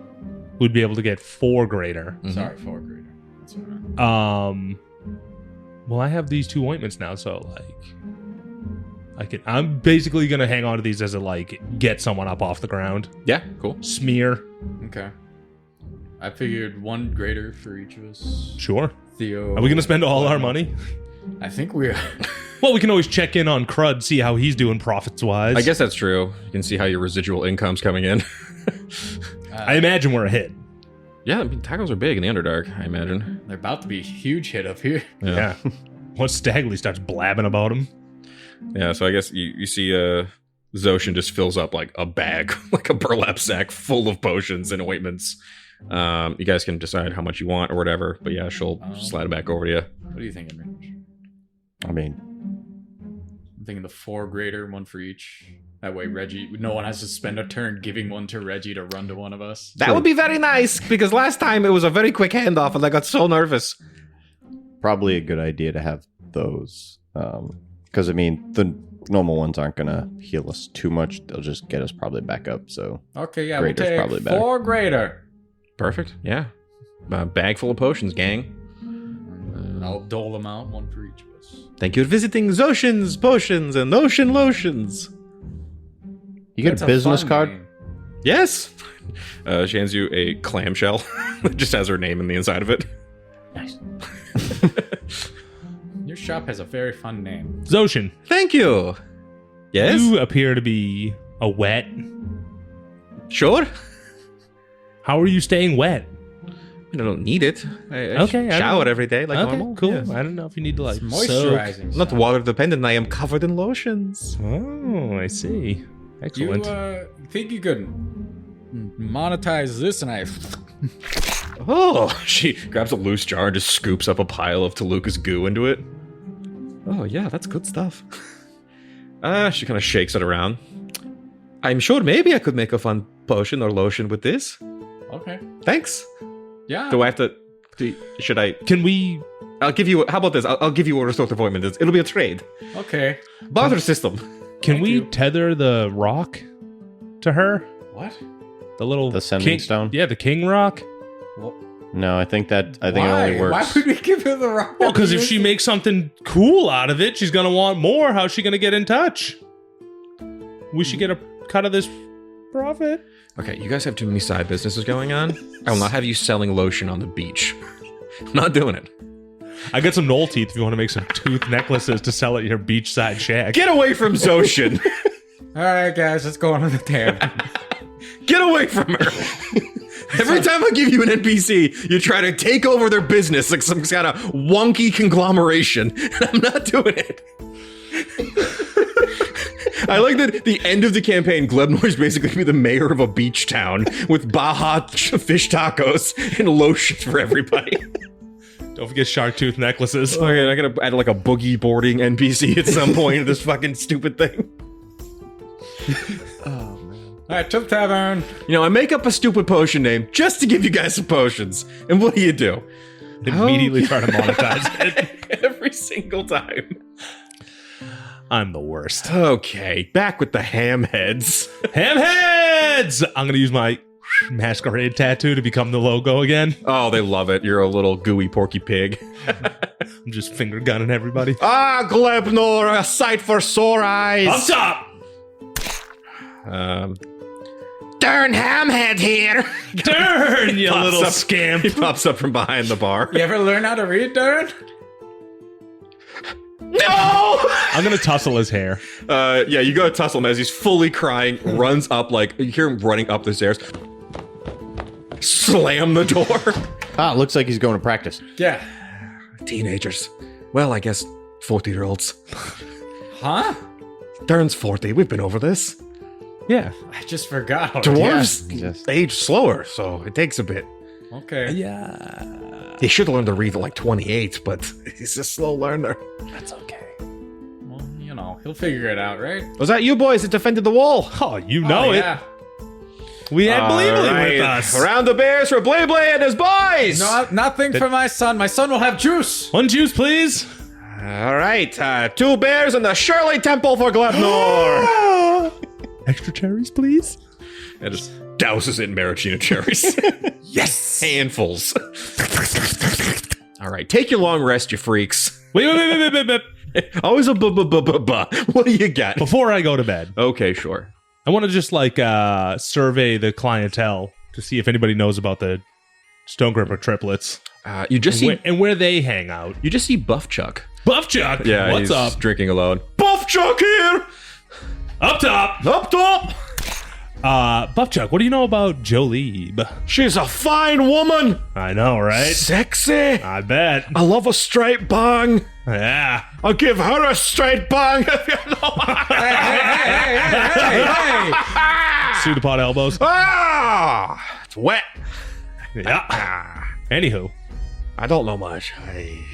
We'd be able to get 4 greater. Sorry, 4 greater. That's all right. Well, I have these 2 ointments now, so like I'm basically gonna hang on to these as a like get someone up off the ground. Yeah, cool. Smear. Okay. I figured 1 greater for each of us. Sure. Theo. Are we gonna spend all our money? I think we are. Well, we can always check in on Crud, see how he's doing profits wise. I guess that's true. You can see how your residual income's coming in. I imagine we're a hit. Yeah, I mean, tacos are big in the Underdark, I imagine. They're about to be a huge hit up here. Yeah. Once Stagley starts blabbing about him. Yeah, so I guess you see Zoshin just fills up like a bag, like a burlap sack full of potions and ointments. You guys can decide how much you want or whatever, but yeah, she'll slide it back over to you. What are you thinking, Rich? I mean, I'm thinking the 4 greater, 1 for each. That way, Reggie, no one has to spend a turn giving one to Reggie to run to one of us. That would be very nice, because last time it was a very quick handoff and I got so nervous. probably a good idea to have those. Because, I mean, the normal ones aren't going to heal us too much. They'll just get us probably back up. So, Okay, yeah, Greater's we'll probably take better. 4 greater. Perfect, yeah. Bag full of potions, gang. I'll dole them out, 1 for each of us. Thank you for visiting Zoshin's Potions and Ocean Lotions. you get That's a business fun card? name. Yes. She hands you a clamshell that just has her name in the inside of it. Nice. Your shop has a very fun name. Zoshin, Thank you. Yes? you appear to be a wet. Sure. How are you staying wet? I don't need it. I Okay, I shower don't- every day like okay, normal. cool. Yes. I don't know if you need to like It's soak. moisturizing. I'm not stuff. water dependent. I am covered in lotions. Oh, I see. You Excellent. think you could monetize this? And I Oh, she grabs a loose jar and just scoops up a pile of Tooluuga's goo into it. Oh, yeah, that's good stuff. She kind of shakes it around. I'm sure maybe I could make a fun potion or lotion with this. okay, Thanks. yeah. Do I have to... should I... Can we? I'll give you... How about this? I'll give you a restorative ointment. It'll be a trade. Okay. Barter system. Can Thank we you. tether the rock to her? What? The little The sending king, stone? Yeah, the king rock. Well, No, I think it Why? only works. Why would we give her the wrong? Well, because if she makes something cool out of it, she's gonna want more. How's she gonna get in touch? We should get a cut of this profit. Okay, you guys have too many side businesses going on. I will not have you selling lotion on the beach. I'm not doing it. I got some knoll teeth if you want to make some tooth necklaces to sell at your beachside shack. Get away from Zoshin. All right, guys, let's go on to the tavern. Get away from her. Every time I give you an NPC, you try to take over their business like some kind of wonky conglomeration. And I'm not doing it. I like that the end of the campaign, Glebnor is basically be the mayor of a beach town with Baja fish tacos and lotion for everybody. Don't forget shark tooth necklaces. Okay, I gotta add like a boogie boarding NPC at some point to this fucking stupid thing. All right, to the tavern. You know, I make up a stupid potion name just to give you guys some potions. And what do? Immediately try to monetize it. Every single time. I'm the worst. Okay, back with the ham heads. Ham heads! I'm gonna use my masquerade tattoo to become the logo again. Oh, they love it. You're a little gooey porky pig. I'm just finger gunning everybody. Ah, Glebnor, a sight for sore eyes. Up top! Darn hamhead here. Turn, you Pops little up- scamp. He pops up from behind the bar. You ever learn how to read, Darren? No! I'm gonna tussle his hair. Yeah, you go to tussle him as he's fully crying, runs up like, you hear him running up the stairs. Slam the door. Ah, looks like he's going to practice. Yeah. Teenagers. Well, I guess 40-year-olds. Huh? Darren's 40. We've been over this. Yeah. I just forgot. Dwarves Yes. age slower, so it takes a bit. Yeah. Okay. Yeah. He should learn to read at like 28, but he's a slow learner. That's okay. Well, you know, he'll figure it out, right? Was that you boys that defended the wall? Oh, you know Oh, it. yeah. We had Bleebly Alright, with us. Around the bears for Bleebly and his boys! No, nothing for my son. My son will have juice. One juice, please. All right, 2 bears in the Shirley Temple for Glebnor. Extra cherries, please. And just douses it in maraschino cherries. Yes. Handfuls. All right, take your long rest, you freaks. Wait. Always a bu-bu-bu-bu-bu. What do you got? Before I go to bed, Okay, sure. I want to just like survey the clientele to see if anybody knows about the Stone Gripper triplets You just see and where they hang out. you just see Buff Chuck. Buff Chuck, Yeah, what's he's up? drinking alone. Buff Chuck here. Up top. Up top. Buff Chuck, what do you know about Jolie? She's a fine woman. I know, right? Sexy. I bet. I love a straight bang. Yeah. I'll give her a straight bang if you know. Hey. Pseudopod elbows. Ah, it's wet. Yeah. Anywho, I don't know much.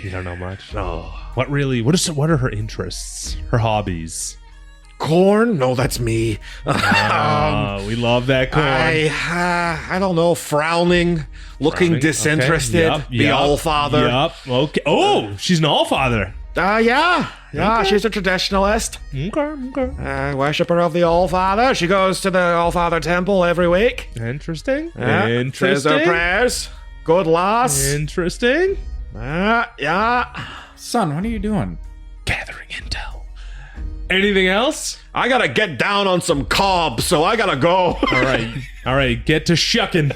you don't know much. No. What are her interests? Her hobbies? Corn? No, that's me. We love that corn. I don't know. Frowning, looking Frowning, disinterested. okay. The all father. Yup. Okay. Oh, she's an all father. Yeah. She's a traditionalist. Okay. Worshipper of the All Father. She goes to the All Father temple every week. Interesting. Says her Interesting. prayers. Good lass. Interesting. Yeah. Son, what are you doing? Gathering intel. Anything else? I gotta get down on some cob, so I gotta go. All right. Get to shucking.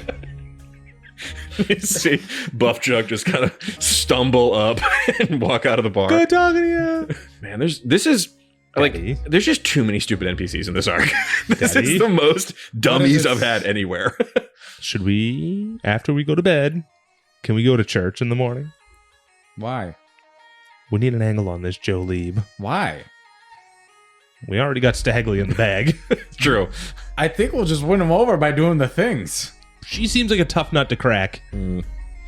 You see Buff Chuck just kind of stumble up and walk out of the bar. Good talking to you. Man, there's just too many stupid NPCs in this arc. This Daddy? is the most dummies this? I've had anywhere. Should we, after we go to bed, can we go to church in the morning? Why? We need an angle on this Joe Lieb. Why? We already got Stagley in the bag. True. I think we'll just win him over by doing the things. She seems like a tough nut to crack.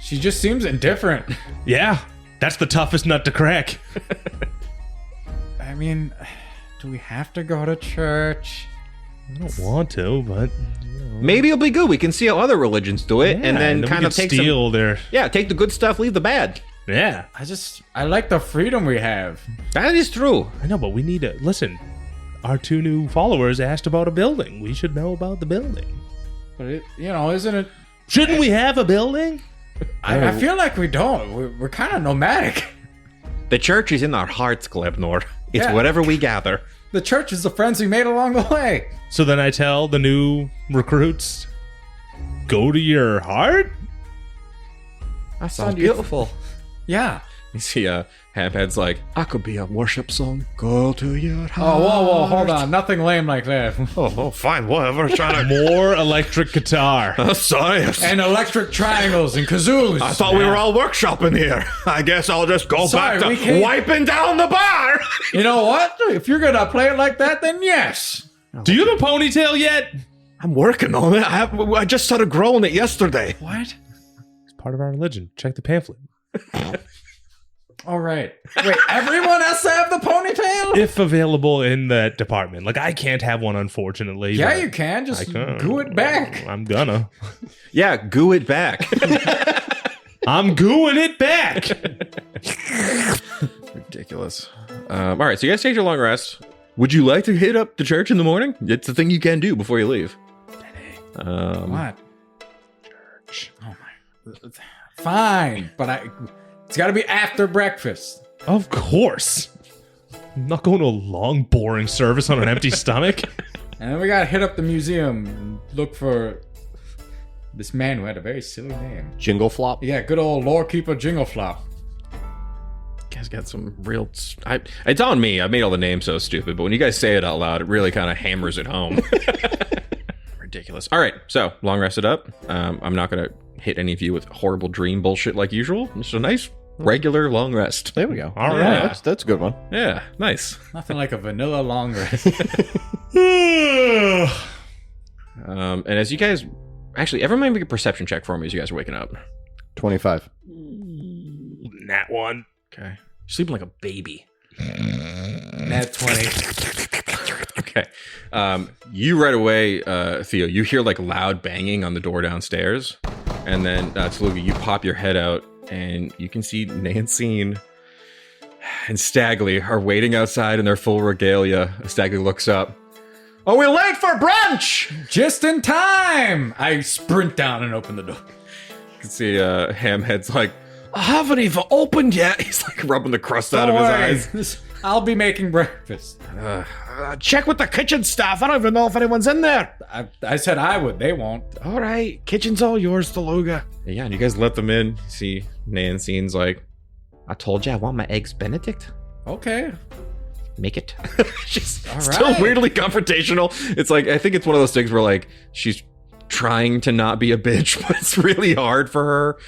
She just seems indifferent. Yeah, that's the toughest nut to crack. I mean, do we have to go to church? I don't want to, but Maybe it'll be good. We can see how other religions do it, and then kind of take steal their. take the good stuff, leave the bad. Yeah, I like the freedom we have. That is true. I know, but we need to listen. Our 2 new followers asked about a building. We should know about the building. But isn't it? Shouldn't we have a building? I feel like we don't. We're kind of nomadic. The church is in our hearts, Glebnor. It's Yeah. whatever we gather. The church is the friends we made along the way. So then I tell the new recruits, go to your heart? That sounds beautiful. Yeah. You see, Hamhead's like, I could be a worship song. Go to your heart. Oh, whoa, hold on. Nothing lame like that. Oh, fine, whatever. Trying to. More electric guitar. Sorry. And electric triangles and kazoos. I thought we were all workshopping here. I guess I'll just go Sorry, back we to can't- wiping down the bar. You know what? If you're going to play it like that, then yes. Do you have a ponytail yet? I'm working on it. I just started growing it yesterday. What? It's part of our religion. Check the pamphlet. All right. Wait, everyone has to have the ponytail? If available in that department. Like, I can't have one, unfortunately. Yeah, but you can. I Just can. goo it back. I'm gonna. Yeah, goo it back. I'm gooing it back. Ridiculous. All right, so you guys take your long rest. Would you like to hit up the church in the morning? It's the thing you can do before you leave. What? Church. Oh my. Fine, but it's got to be after breakfast. Of course. I'm not going to a long, boring service on an empty stomach. And then we got to hit up the museum and look for this man who had a very silly name. Jingle flop. Yeah, good old lore keeper Jingle Flop. You guys got some real... it's on me. I made all the names so stupid, but when you guys say it out loud, it really kind of hammers it home. Ridiculous. All right, so long rested up. I'm not going to hit any of you with horrible dream bullshit like usual. Just a nice, regular long rest. There we go. All Yeah, right. that's a good one. Yeah, nice. Nothing like a vanilla long rest. And as you guys... Actually, everyone make a perception check for me as you guys are waking up. 25. That one. Okay. You're sleeping like a baby. Nat 20. Okay. You right away, Theo, you hear like loud banging on the door downstairs. And then, Tooluuga, you pop your head out and you can see Nancine and Stagley are waiting outside in their full regalia. Stagley looks up. Are we late for brunch? Just in time! I sprint down and open the door. You can see Hamhead's like, I haven't even opened yet. He's like rubbing the crust out of his eyes. I'll be making breakfast. Check with the kitchen staff. I don't even know if anyone's in there. I said I would. They won't. All right, kitchen's all yours, Tooluuga. Yeah, and you guys let them in. See, Nancine's like, I told you I want my eggs Benedict. Okay. Make it. She's All still right. weirdly confrontational. It's like, I think it's one of those things where like she's trying to not be a bitch, but it's really hard for her.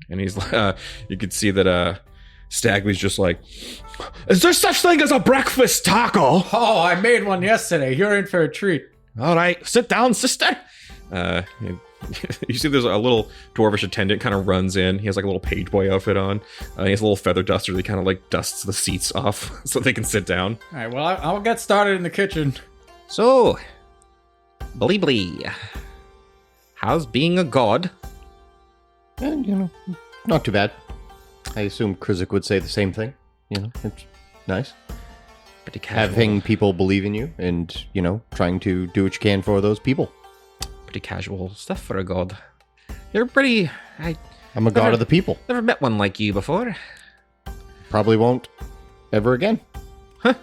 And he's like, you could see that Stagley's just like, is there such thing as a breakfast taco? Oh, I made one yesterday. You're in for a treat. All right, sit down, sister. You see there's a little dwarvish attendant kind of runs in. He has like a little page boy outfit on. He has a little feather duster that he kind of like dusts the seats off so they can sit down. All right, well, I'll get started in the kitchen. So, Blee, how's being a god? And, not too bad. I assume Krizik would say the same thing. It's nice. Pretty casual. Having people believe in you and, trying to do what you can for those people. Pretty casual stuff for a god. You're pretty... I'm a god of the people. Never met one like you before. Probably won't ever again. I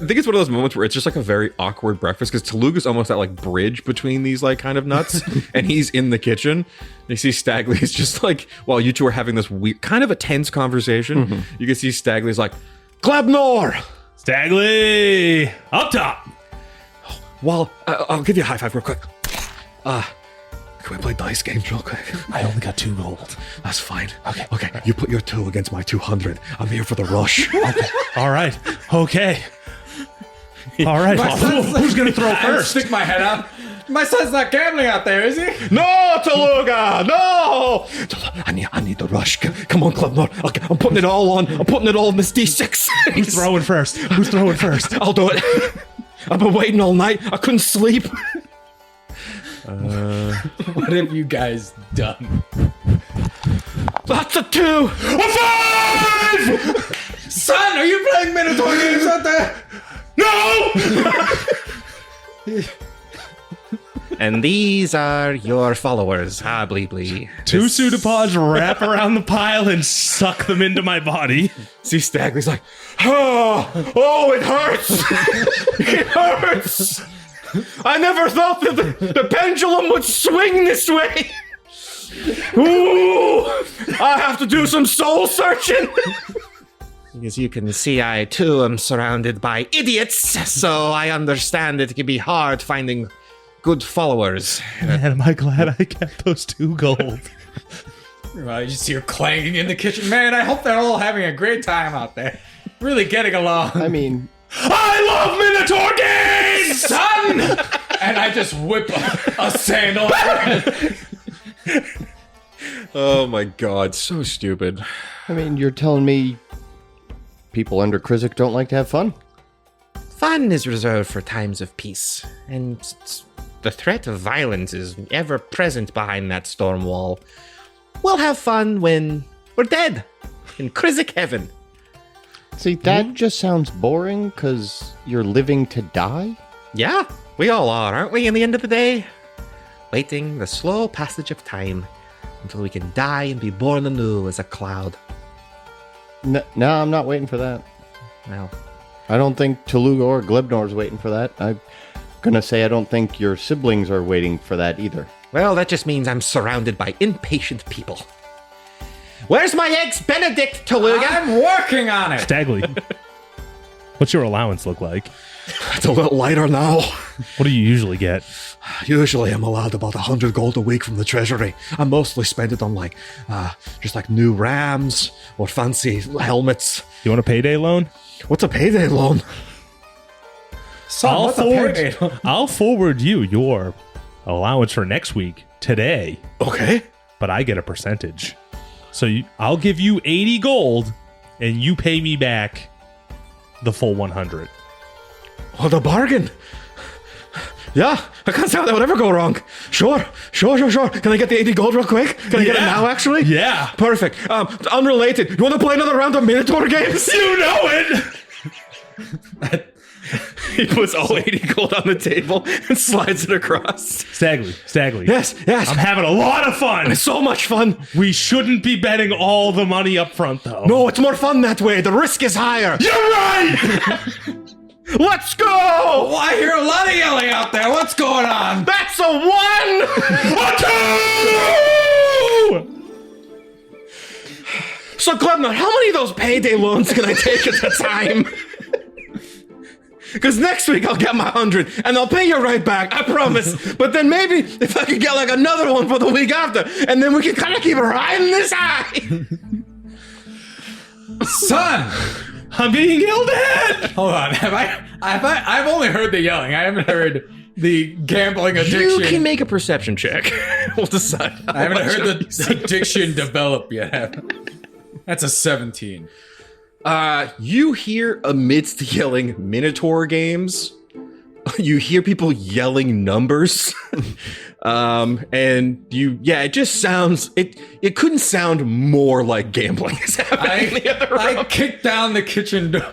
think it's one of those moments where it's just like a very awkward breakfast because Tooluuga's almost that like bridge between these like kind of nuts, and he's in the kitchen. And you see Stagley's just like while you two are having this weird, kind of a tense conversation. You can see Stagley's like, Glebnor. Stagley! Up top! Well, I'll give you a high five real quick. Can we play dice games real quick? I only got 2 gold. That's fine. Okay. You put your 2 against my 200. I'm here for the rush. Okay. All right. Okay. All right. Who's going to throw I first? stick my head out. My son's not gambling out there, is he? No, Tooluuga! No! I need the rush. Come on, Glebnor. Okay, I'm putting it all on. I'm putting it all in this D6. Who's throwing first? Who's throwing first? I'll do it. I've been waiting all night. I couldn't sleep. What have you guys done? That's a 2. A 5! Son, are you playing Minotaur games out there? No! And these are your followers. Ah, blee blee. Two pseudopods wrap around the pile and suck them into my body. See, Stagley's like, oh, it hurts. It hurts. I never thought that the pendulum would swing this way. Ooh, I have to do some soul searching. As you can see, I too am surrounded by idiots, so I understand it can be hard finding good followers. Man, am I glad I kept those 2 gold. Well, you just hear clanging in the kitchen. Man, I hope they're all having a great time out there. Really getting along. I mean, I love Minotaur games! Son! And I just whip a sandal. Oh my god, so stupid. I mean, you're telling me people under Krizik don't like to have fun? Fun is reserved for times of peace, and the threat of violence is ever present behind that storm wall. We'll have fun when we're dead in Krizik heaven. See, that just sounds boring because you're living to die? Yeah, we all are, aren't we, in the end of the day? Waiting the slow passage of time until we can die and be born anew as a cloud. No, I'm not waiting for that. Well, I don't think Tooluuga or Glebnor's waiting for that. I'm gonna say I don't think your siblings are waiting for that either. well, that just means I'm surrounded by impatient people. Where's my eggs Benedict, Tooluuga? I'm working on it. Stagley, what's your allowance look like? It's a little lighter now. What do you usually get? Usually I'm allowed about 100 gold a week from the treasury. I mostly spend it on just like new rams or fancy helmets. You want a payday loan? What's a payday loan? Son, what's a payday? I'll forward you your allowance for next week today, Okay. but I get a percentage. So I'll give you 80 gold, and you pay me back the full 100. What a bargain. Yeah, I can't see how that would ever go wrong. Sure. Can I get the 80 gold real quick? Can I get it now, actually? Yeah. Perfect. Unrelated. You want to play another round of Minotaur games? You know it! He puts all 80 gold on the table and slides it across. Stagley. Yes. I'm having a lot of fun. It's so much fun. We shouldn't be betting all the money up front, though. No, it's more fun that way. The risk is higher. You're right! Let's go! Oh, I hear a lot of yelling out there. What's going on? That's a 1! A 2! So, Glebnor, how many of those payday loans can I take at a time? Because next week I'll get my 100 and I'll pay you right back, I promise. But then maybe if I could get like another one for the week after, and then we can kind of keep riding this high. Son! I'm being yelled at! Hold on. I've only heard the yelling. I haven't heard the gambling addiction. You can make a perception check. We'll decide. I haven't heard the addiction develop yet. That's a 17. You hear amidst yelling Minotaur games, you hear people yelling numbers. And it just sounds, it couldn't sound more like gambling is happening in the other room. I kicked down the kitchen door.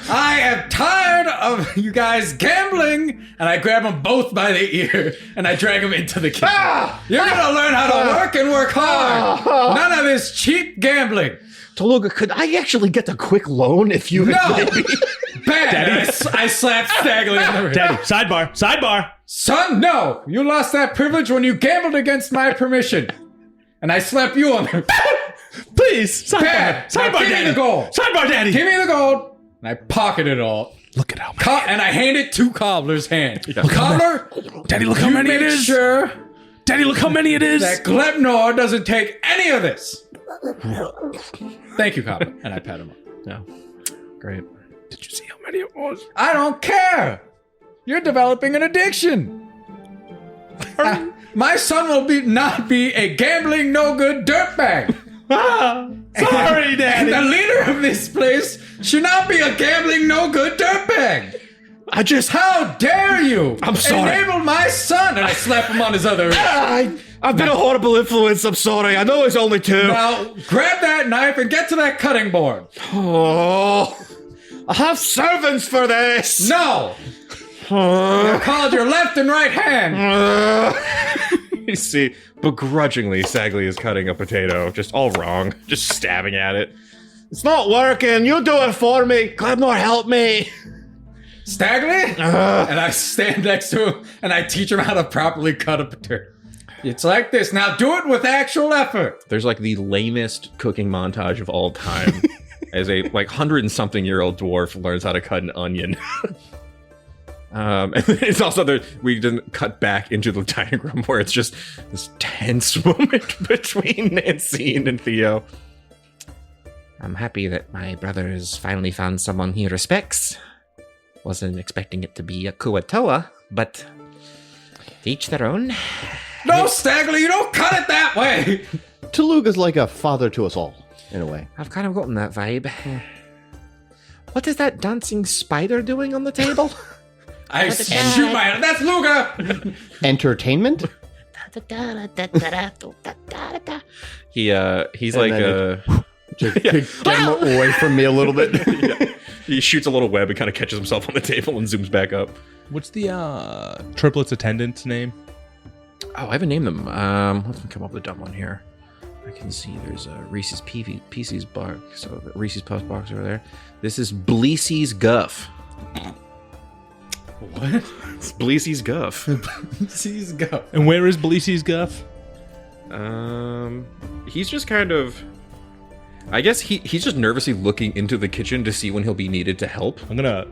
I am tired of you guys gambling, and I grab them both by the ear and I drag them into the kitchen. You're gonna learn how to work and work hard. None of this cheap gambling. Tooluuga, could I actually get a quick loan if you No! maybe? Bad. I slapped Stagley in the wrist. Daddy, sidebar. Son, no! You lost that privilege when you gambled against my permission. And I slapped you on the... Please, sidebar. Bad. Now Sidebar, give me Daddy. the gold. Sidebar, Daddy. Give me the gold. And I pocket it all. Look at how many. And I hand it to Cobbler's hand. Cobbler, Daddy, look how you many it make is. sure Daddy, look how many it is. that Glebnor doesn't take any of this. Thank you, Cobbler. And I pat him up. No. Great. Did you see how many it was? I don't care. You're developing an addiction. My son will not be a gambling no good dirtbag. Sorry, Daddy. And the leader of this place should not be a gambling no good dirtbag. How dare you? I'm sorry. Enable my son. And I slap him on his other wrist. I've been a horrible influence. I'm sorry. I know he's only 2. Now, grab that knife and get to that cutting board. Oh, I have servants for this. No. You're called your left and right hand. You see, begrudgingly, Stagley is cutting a potato, just all wrong, just stabbing at it. It's not working. You do it for me. Glebnor, help me. Stagley? And I stand next to him and I teach him how to properly cut a potato. It's like this. Now do it with actual effort. There's like the lamest cooking montage of all time as a like 100-and-something-year-old dwarf learns how to cut an onion. And it's also that we didn't cut back into the dining room where it's just this tense moment between Nancy and Theo. I'm happy that my brother has finally found someone he respects. Wasn't expecting it to be a Kuatoa, but to each their own. No, Stagley, you don't cut it that way. Tooluuga's like a father to us all, in a way. I've kind of gotten that vibe. What is that dancing spider doing on the table? I shoot my... That's Luga! Entertainment? He's like Just get him away from me a little bit. yeah. He shoots a little web and kind of catches himself on the table and zooms back up. What's the triplets attendant's name? Oh, I haven't named them. Let's come up with a dumb one here. I can see there's a Reese's Pieces box, so the Reese's Puffs box over there. This is Bleecy's Guff. What? It's Bleecy's Guff. Please go. And where is Bleecy's Guff? He's just kind of... I guess he's just nervously looking into the kitchen to see when he'll be needed to help. I'm gonna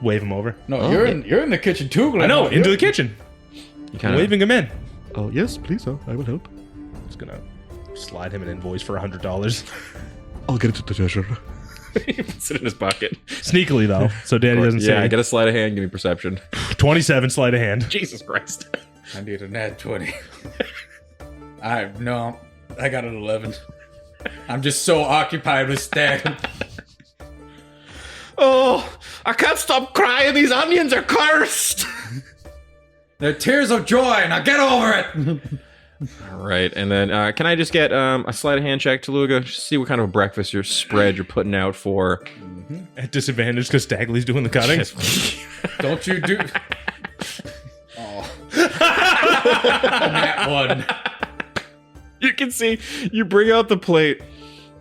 wave him over. No, you're in the kitchen too, Glenn. I know, into the kitchen. You I'm waving him in. Oh, yes, please, sir. I will help. Just gonna slide him an invoice for $100. I'll get it to the treasurer. He puts it in his pocket. Sneakily, though, so Daddy doesn't say. Yeah, I get a sleight of hand. Give me perception. 27 sleight of hand. Jesus Christ. I need a nat 20. I got an 11. I'm just so occupied with Stag. Oh, I can't stop crying. These onions are cursed. They're tears of joy. Now get over it. All right, and then can I just get a sleight of hand check, Tooluuga? Just see what kind of breakfast spread you're putting out for. At disadvantage because Stagley's doing the cutting. Don't you do... Oh. Nat 1. You can see, you bring out the plate,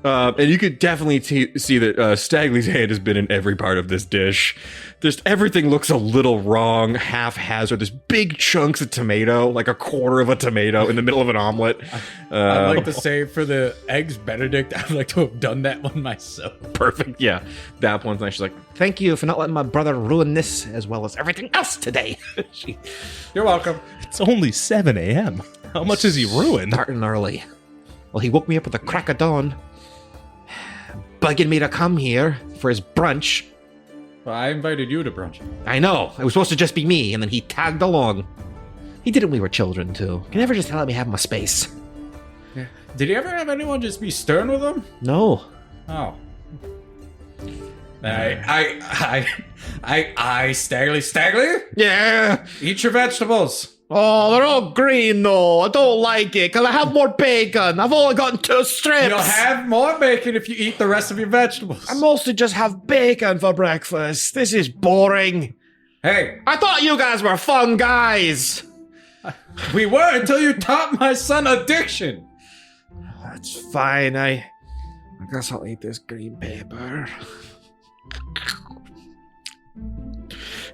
and you could definitely see that Stagley's hand has been in every part of this dish. Just everything looks a little wrong, haphazard. There's big chunks of tomato, like a quarter of a tomato in the middle of an omelet. I'd like to say for the eggs Benedict, I'd like to have done that one myself. Perfect, yeah. That one's nice. She's like, Thank you for not letting my brother ruin this as well as everything else today. You're welcome. It's only 7 a.m. How much has he ruined? Starting early. Well, he woke me up with the crack of dawn, bugging me to come here for his brunch. Well, I invited you to brunch. I know. It was supposed to just be me, and then he tagged along. He did it when we were children, too. Can you ever just let me have my space? Yeah. Did he ever have anyone just be stern with him? No. Oh. Stagley? yeah. Eat your vegetables. Oh, they're all green, though. I don't like it, because I have more bacon. I've only gotten 2 strips. You'll have more bacon if you eat the rest of your vegetables. I mostly just have bacon for breakfast. This is boring. Hey, I thought you guys were fun guys. we were until you taught my son addiction. That's fine. I guess I'll eat this green paper.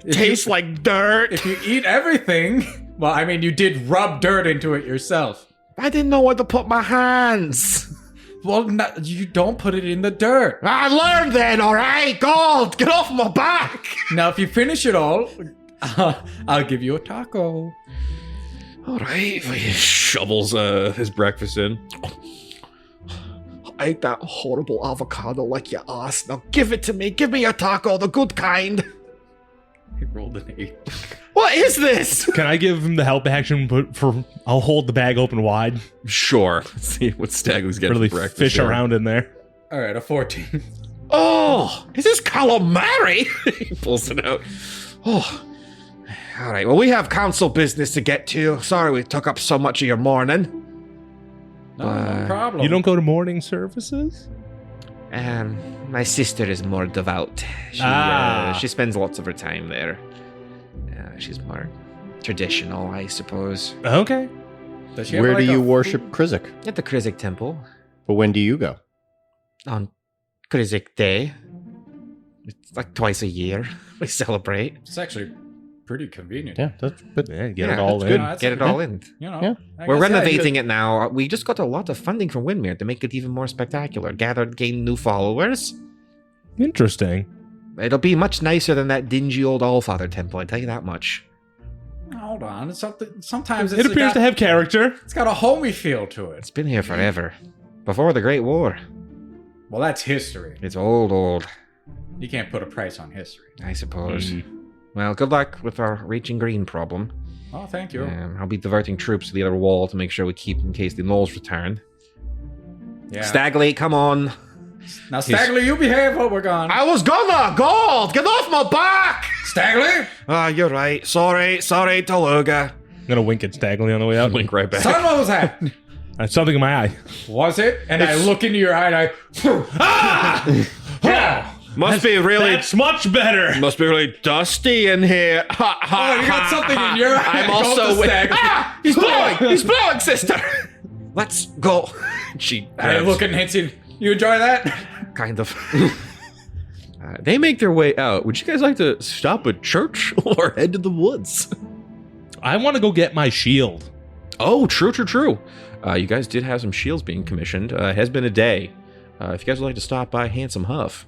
Tastes like dirt. If you eat everything, well, I mean, you did rub dirt into it yourself. I didn't know where to put my hands. Well, you don't put it in the dirt. I learned then, all right? God, get off my back. Now, if you finish it all, I'll give you a taco. All right. He shovels his breakfast in. I ate that horrible avocado like you asked. Now give it to me. Give me a taco, the good kind. He rolled an 8. What is this? Can I give him the help action? I'll hold the bag open wide. Sure. Let's see what Stagley's getting Really for breakfast. fish here. around in there. All right, a 14. Oh, is this calamari? He pulls it out. Oh, all right. Well, we have council business to get to. Sorry we took up so much of your morning. No problem. You don't go to morning services? My sister is more devout. She spends lots of her time there. She's more traditional, I suppose. Okay. Does she have, Where like, do you a- worship Krizik? At the Krizik Temple But when do you go? on Krizik Day. It's like twice a year we celebrate. It's actually pretty convenient. Yeah, that's but Yeah, get Yeah, it all that's in. good. That's- Get it all in. You know, Yeah. I We're guess, yeah, renovating it now. We just got a lot of funding from Windmere to make it even more spectacular. Gain new followers. Interesting. It'll be much nicer than that dingy old Allfather temple, I tell you that much. Hold on. It's something. Sometimes It appears to have character. It's got a homey feel to it. It's been here forever. Before the Great War. Well, that's history. It's old. You can't put a price on history. I suppose. Well, good luck with our reaching green problem. Oh, thank you. I'll be diverting troops to the other wall to make sure we keep in case the gnolls return. Yeah. Stagley, come on. Now, Stagley, you behave while we're gone. I was gonna, Gold! Get off my back! Stagley? Ah, you're right. Sorry, Tooluuga. I'm gonna wink at Stagley on the way out. Blink right back. Son, what was that? That's something in my eye. Was it? And I look into your eye and I... Ah! Yeah. Must be really dusty in here. Ha, ha, Oh, you got ha, something ha. in your eye. I'm Go also to with. Stagley. Ah! He's blowing! He's blowing, sister! Let's go. She I grabs- look at Nancy. You enjoy that? kind of. They make their way out. Would you guys like to stop at church or head to the woods? I want to go get my shield. Oh, true. You guys did have some shields being commissioned. It has been a day. If you guys would like to stop by Handsome Huff,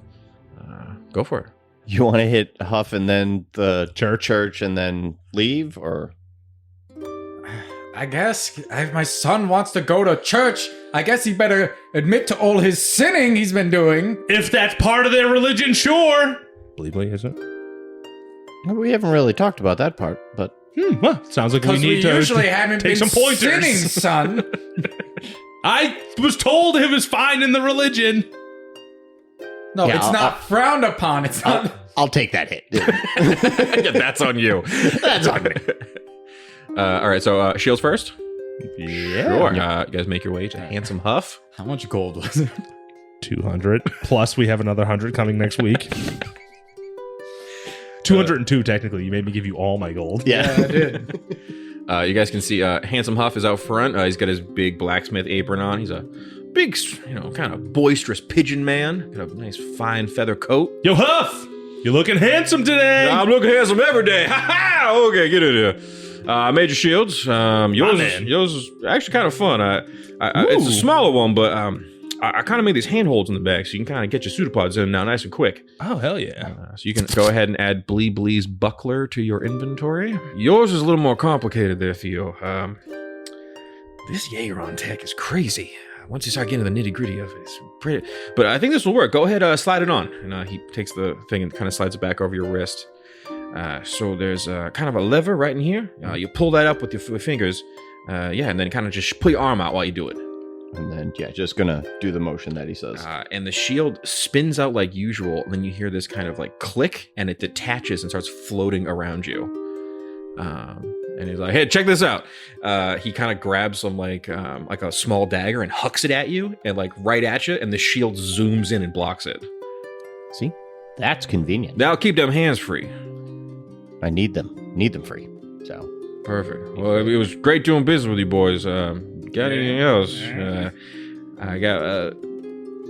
go for it. you want to hit Huff and then the Church. and then leave, or I guess if my son wants to go to church, I guess he better admit to all his sinning he's been doing. If that's part of their religion, sure. Bleeply, is it? we haven't really talked about that part. But Well, sounds like we Because we need to usually haven't take been some pointers. sinning, son. I was told it was fine in the religion. No, Yeah, it's not frowned upon. It's not. I'll take that hit. Yeah, that's on you. That's on me. All right, so shields first. Yeah. Sure. You guys make your way to Handsome Huff. How much gold was it? 200. Plus, we have another 100 coming next week. 202, technically. You made me give you all my gold. Yeah. I did. You guys can see Handsome Huff is out front. He's got his big blacksmith apron on. He's a big, kind of boisterous pigeon man. Got a nice fine feather coat. Yo, Huff! You're looking handsome today! I'm looking handsome every day. Ha ha! Okay, get in here. I made your shields. Yours is actually kind of fun. It's a smaller one, but I kind of made these handholds in the back so you can kind of get your pseudopods in now nice and quick. Oh, hell yeah. So you can go ahead and add Blee's buckler to your inventory. Yours is a little more complicated there, Theo. This Jaegeron tech is crazy. Once you start getting to the nitty gritty of it, it's pretty. But I think this will work. Go ahead, slide it on. And he takes the thing and kind of slides it back over your wrist. So there's kind of a lever right in here. You pull that up with your fingers. And then kind of just put your arm out while you do it. And then, just gonna do the motion that he says. And the shield spins out like usual. And then you hear this kind of like click, and it detaches and starts floating around you. And he's like, "Hey, check this out." He kind of grabs some like a small dagger and hucks it at you, and like right at you, and the shield zooms in and blocks it. See? That's convenient. Now keep them hands free. I need them. Need them free. So Perfect. Well, it was great doing business with you boys. Got anything else? I got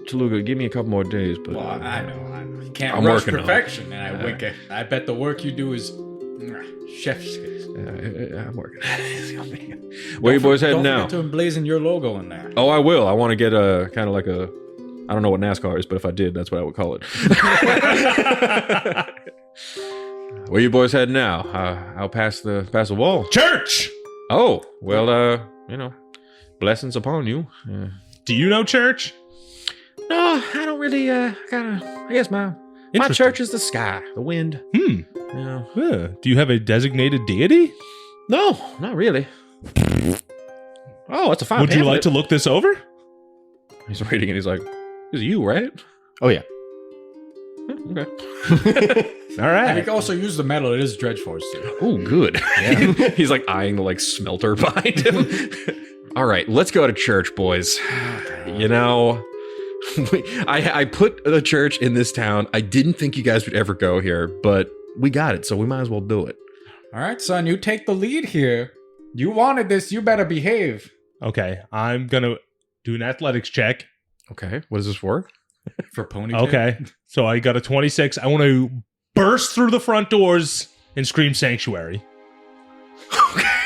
Tooluuga. Give me a couple more days, but Well, I know. You can't I'm rush working on it. perfection. And I wink at. I bet the work you do is chef's kiss. I'm working. Where you boys heading Don't now? forget to emblazon your logo in there. Oh, I will. I want to get a kind of like a. I don't know what NASCAR is, but if I did, that's what I would call it. Where you boys heading now? I'll pass the wall. Church! Oh, well, blessings upon you. Do you know church? No, I don't really. I guess my Interesting. church is the sky, the wind. Yeah. Do you have a designated deity? No, not really. Oh, that's a fine. Would you like pamphlet. to look this over? He's reading it. He's like, "This is you, right?" Oh yeah. Okay. All And right. you can also use the metal. It is Dredgeforce too. Oh, good. He's like eyeing the like smelter behind him. All right, let's go to church, boys. I put the church in this town. I didn't think you guys would ever go here, but we got it, so we might as well do it. All right, son, you take the lead here. You wanted this, you better behave. Okay, I'm gonna do an athletics check. Okay, what is this for? For ponytail? Okay, so I got a 26. I want to burst through the front doors and scream sanctuary. Okay.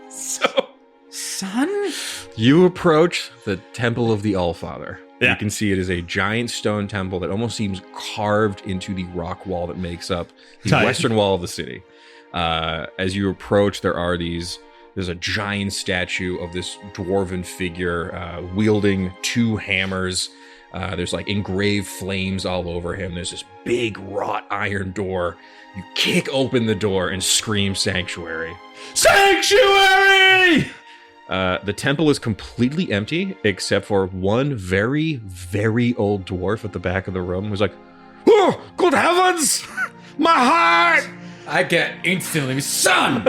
So, Son? you approach the Temple of the Allfather. Yeah. You can see it is a giant stone temple that almost seems carved into the rock wall that makes up the Tight. western wall of the city. As you approach, there's a giant statue of this dwarven figure wielding 2 hammers. There's like engraved flames all over him. There's this big wrought iron door. You kick open the door and scream sanctuary. Sanctuary! The temple is completely empty except for one very, very old dwarf at the back of the room who's like, "Oh, good heavens! My heart!" I get instantly, son!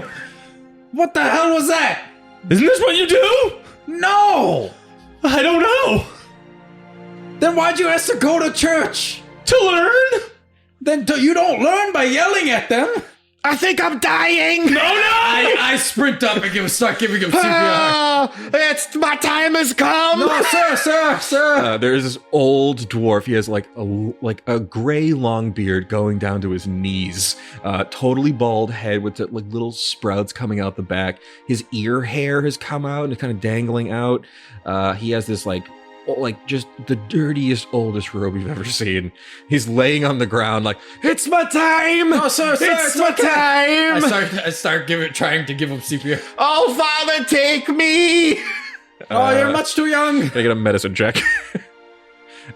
What the hell was that? Isn't this what you do? No! I don't know. Then why'd you ask to go to church? To learn? Then you don't learn by yelling at them. I think I'm dying! No, no! I sprint up and start giving him CPR. It's my time has come! No, sir. There's this old dwarf. He has like a gray long beard going down to his knees. Totally bald head with like little sprouts coming out the back. His ear hair has come out and it's kind of dangling out. He has this like just the dirtiest, oldest robe you've ever seen. He's laying on the ground like, "It's my time! No, sir, it's my time!" I start trying to give him CPR. Oh, Father, take me! Oh, you're much too young. Can I get a medicine check?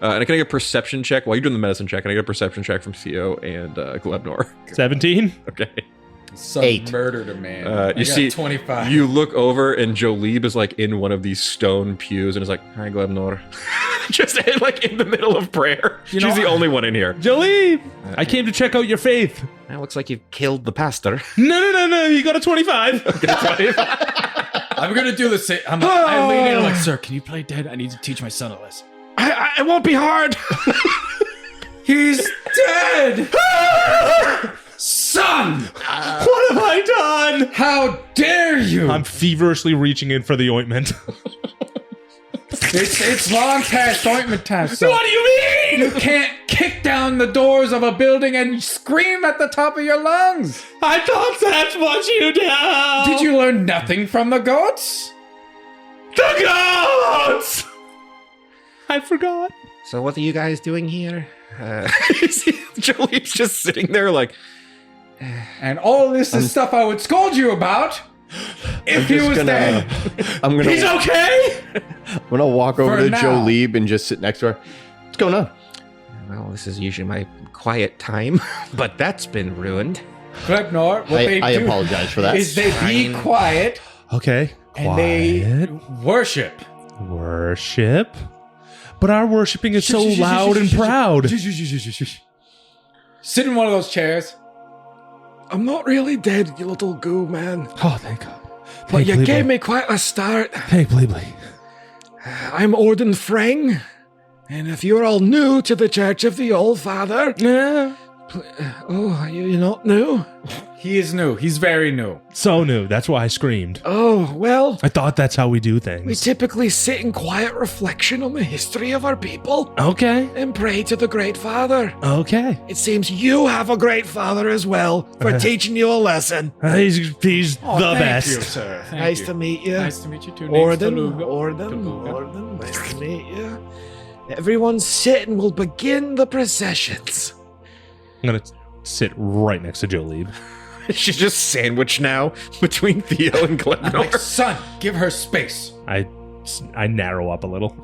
And can I get a perception check? While you're doing the medicine check, can I get a perception check from Theo and Glebnor? 17? Okay. Son 8. murdered a man. You I got see, 25. You look over and Jolib is like in one of these stone pews and is like, "Hi, Glebnor." Just like in the middle of prayer. You She's know- the only one in here. Jolie, I came to check out your faith. That looks like you've killed the pastor. No. You got a 25. I'm gonna do the same. I lean in like, "Sir, can you play dead? I need to teach my son a lesson." It won't be hard. He's dead! Son! What have I done? How dare you! I'm feverishly reaching in for the ointment. It's long past ointment time, son. What do you mean? You can't kick down the doors of a building and scream at the top of your lungs. I thought that's what you do. Did you learn nothing from the goats? The goats! I forgot. So what are you guys doing here? Jolib's just sitting there like, And all this is stuff I would scold you about if he was dead. I'm gonna. He's okay? I'm gonna walk over For to now. Jolib and just sit next to her. What's going on? "Well, this is usually my quiet time, but that's been ruined." Glebnor, what they I do apologize for that. is they be Fine. quiet Okay. and they Quiet. worship. Worship? But our worshiping is so loud and proud. Sit in one of those chairs. "I'm not really dead, you little goo man. Oh, thank God. But you gave me quite a start. Thank Bleebly. I'm Orden Freng, and if you're all new to the Church of the All-Father... Yeah. Oh, you're not new? He is new. He's very new. So new. That's why I screamed. Oh, well, I thought that's how we do we things. typically sit in quiet reflection on the history of our people Okay. and pray to the Great Father. Okay. It seems you have a Great Father as well for teaching you a lesson. He's the Thank best. you, sir. Thank Nice you. to meet you. Nice to meet you too. Name's Orden, Tooluuga. Orden, nice to meet you. Everyone sit and we'll begin the processions. I'm going to sit right next to Jolene. She's just sandwiched now between Theo and I'm like, Glebnor. son, give her space. I narrow up a little.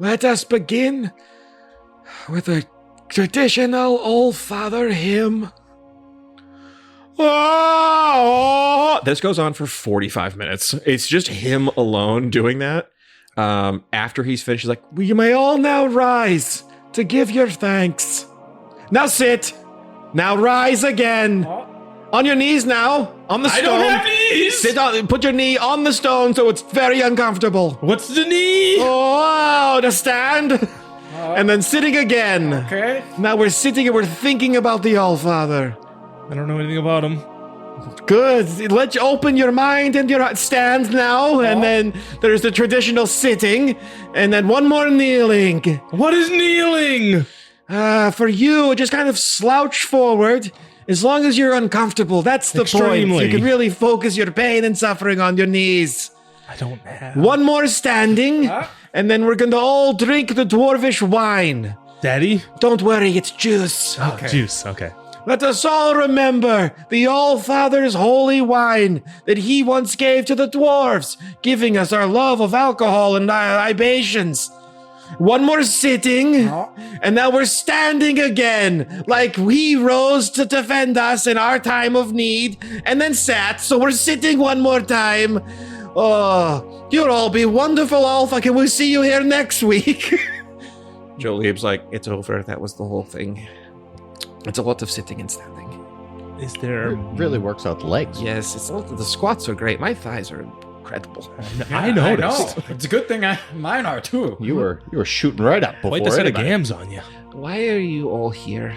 Let us begin with a traditional All-Father hymn. Oh, this goes on for 45 minutes. It's just him alone doing that. After he's finished, he's like, "You may all now rise to give your thanks. Now sit. Now rise again. On your knees now. On the stone. I don't have knees! Sit on. Put your knee on the stone so it's very uncomfortable. What's the knee? Oh, to stand. And then sitting again. Okay. Now we're sitting and we're thinking about the All-Father. I don't know anything about him. Good. Let you open your mind and your stand now, and then there's the traditional sitting, and then one more kneeling. What is kneeling? For you, just kind of slouch forward. As long as you're uncomfortable, that's the point. Extremely. You can really focus your pain and suffering on your knees. I don't have. One more standing, and then we're going to all drink the dwarvish wine. Daddy? Don't worry, it's juice. Oh, juice. Okay. Let us all remember the All-Father's holy wine that he once gave to the dwarves, giving us our love of alcohol and libations. One more sitting, and now we're standing again, like he rose to defend us in our time of need, and then sat, so we're sitting one more time. Oh, you'll all be wonderful, Alpha. Can we see you here next week? Jolie's like, it's over. That was the whole thing. It's a lot of sitting and standing. Is there... It really works out the legs. Yes, it's the squats are great. My thighs are incredible. I noticed. I know. It's a good thing mine are too. You were shooting right up before Quite the set of anybody. gams on you. Why are you all here?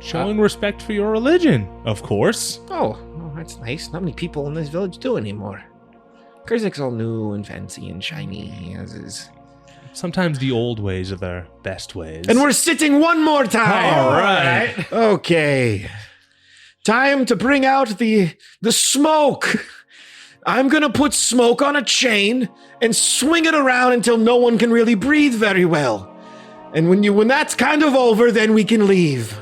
Showing respect for your religion, of course. Oh, that's nice. Not many people in this village do anymore. Kurzik's all new and fancy and shiny, as is. Sometimes the old ways are the best ways. And we're sitting one more time. All right. Okay. Time to bring out the smoke. I'm gonna put smoke on a chain and swing it around until no one can really breathe very well. And when that's kind of over, then we can leave.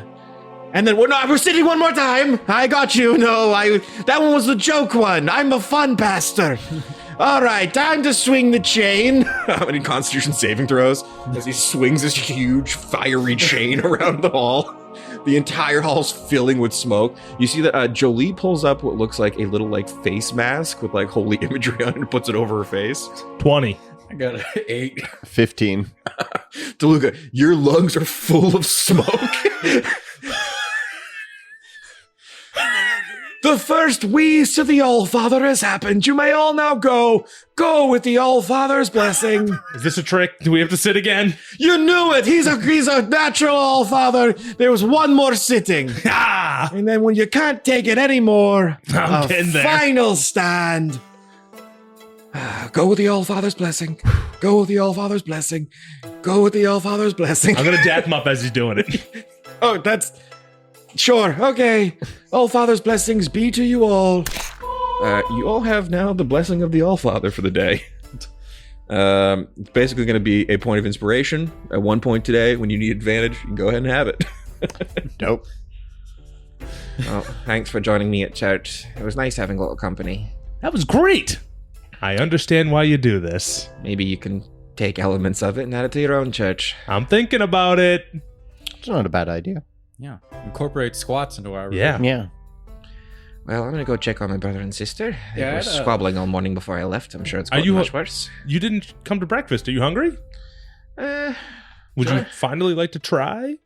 And then we're sitting one more time. I got you. No, that one was the joke one. I'm a fun pastor. All right, time to swing the chain. How many Constitution saving throws as he swings this huge fiery chain around the hall? The entire hall's filling with smoke. You see that Jolie pulls up what looks like a little face mask with holy imagery on it and puts it over her face. 20. I got an 8. 15. Tooluuga, your lungs are full of smoke. The first wheeze to the All-Father has happened. You may all now go. Go with the All-Father's blessing. Is this a trick? Do we have to sit again? You knew it. He's a natural All-Father. There was one more sitting. Ah! And then when you can't take it anymore, I'm a getting there. final stand. Go with the All-Father's blessing. Go with the All-Father's blessing. Go with the All-Father's blessing. I'm going to dap him up as he's doing it. Oh, that's... Sure, okay. All-Father's blessings be to you all. You all have now the blessing of the All-Father for the day. It's basically going to be a point of inspiration. At one point today, when you need advantage, you can go ahead and have it. Dope. Well, thanks for joining me at church. It was nice having a little company. That was great. I understand why you do this. Maybe you can take elements of it and add it to your own church. I'm thinking about it. It's not a bad idea. Yeah. Incorporate squats into our Yeah. Yeah. Well, I'm gonna go check on my brother and sister. They Yeah, were squabbling all morning before I left. I'm sure it's Are gotten you- much worse. You didn't come to breakfast. Are you hungry? Would you finally like to try?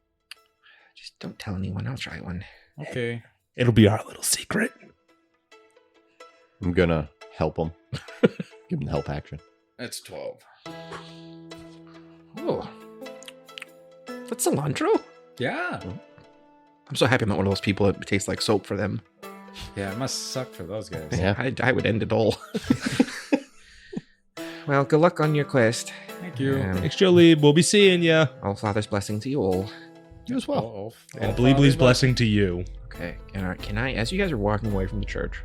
Just don't tell anyone. I'll try one. Okay. It'll be our little secret. I'm gonna help him. Give him the help action. That's 12. Oh, that's cilantro. Yeah. I'm so happy I'm not one of those people that tastes like soap for them. Yeah, it must suck for those guys. Yeah. I would end it all. Well, good luck on your quest. Thank you. Thanks, Jolie. We'll be seeing ya. All Father's blessing to you all. You as well. And Bleeblee's blessing to you. Okay. Can I, as you guys are walking away from the church,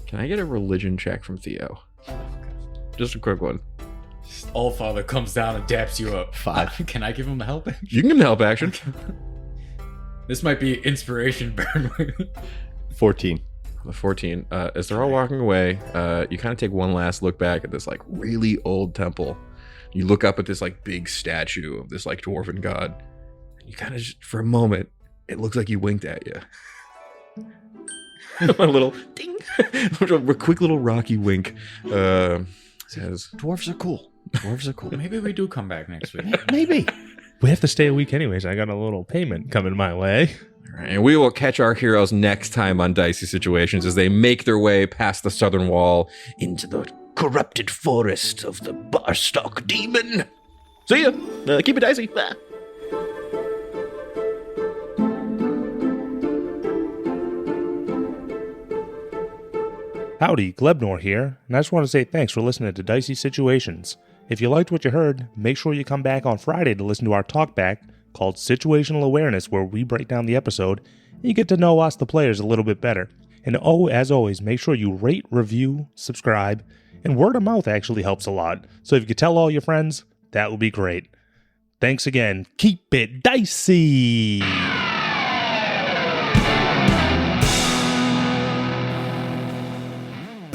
can I get a religion check from Theo? Just a quick one. All-Father comes down and daps you up. 5. Can I give him the help? You can give him the help action. This might be inspiration burn. 14. The 14. As they're all walking away, you kind of take one last look back at this really old temple. You look up at this big statue of this dwarven god. You kind of just, for a moment, it looks like he winked at you. A little ding, a quick little rocky wink. Says, Dwarves are cool. Dwarves are cool. Maybe we do come back next week. Maybe. We have to stay a week anyways. I got a little payment coming my way. all right, and we will catch our heroes next time on Dicey Situations as they make their way past the southern wall into the corrupted forest of the Barstock Demon. See ya. Keep it dicey. Ah. Howdy, Glebnor here, and I just want to say thanks for listening to Dicey Situations. If you liked what you heard, make sure you come back on Friday to listen to our talkback called Situational Awareness, where we break down the episode and you get to know us, the players, a little bit better. And as always, make sure you rate, review, subscribe, and word of mouth actually helps a lot. So if you could tell all your friends, that would be great. Thanks again. Keep it dicey!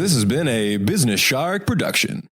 This has been a Business Shark production.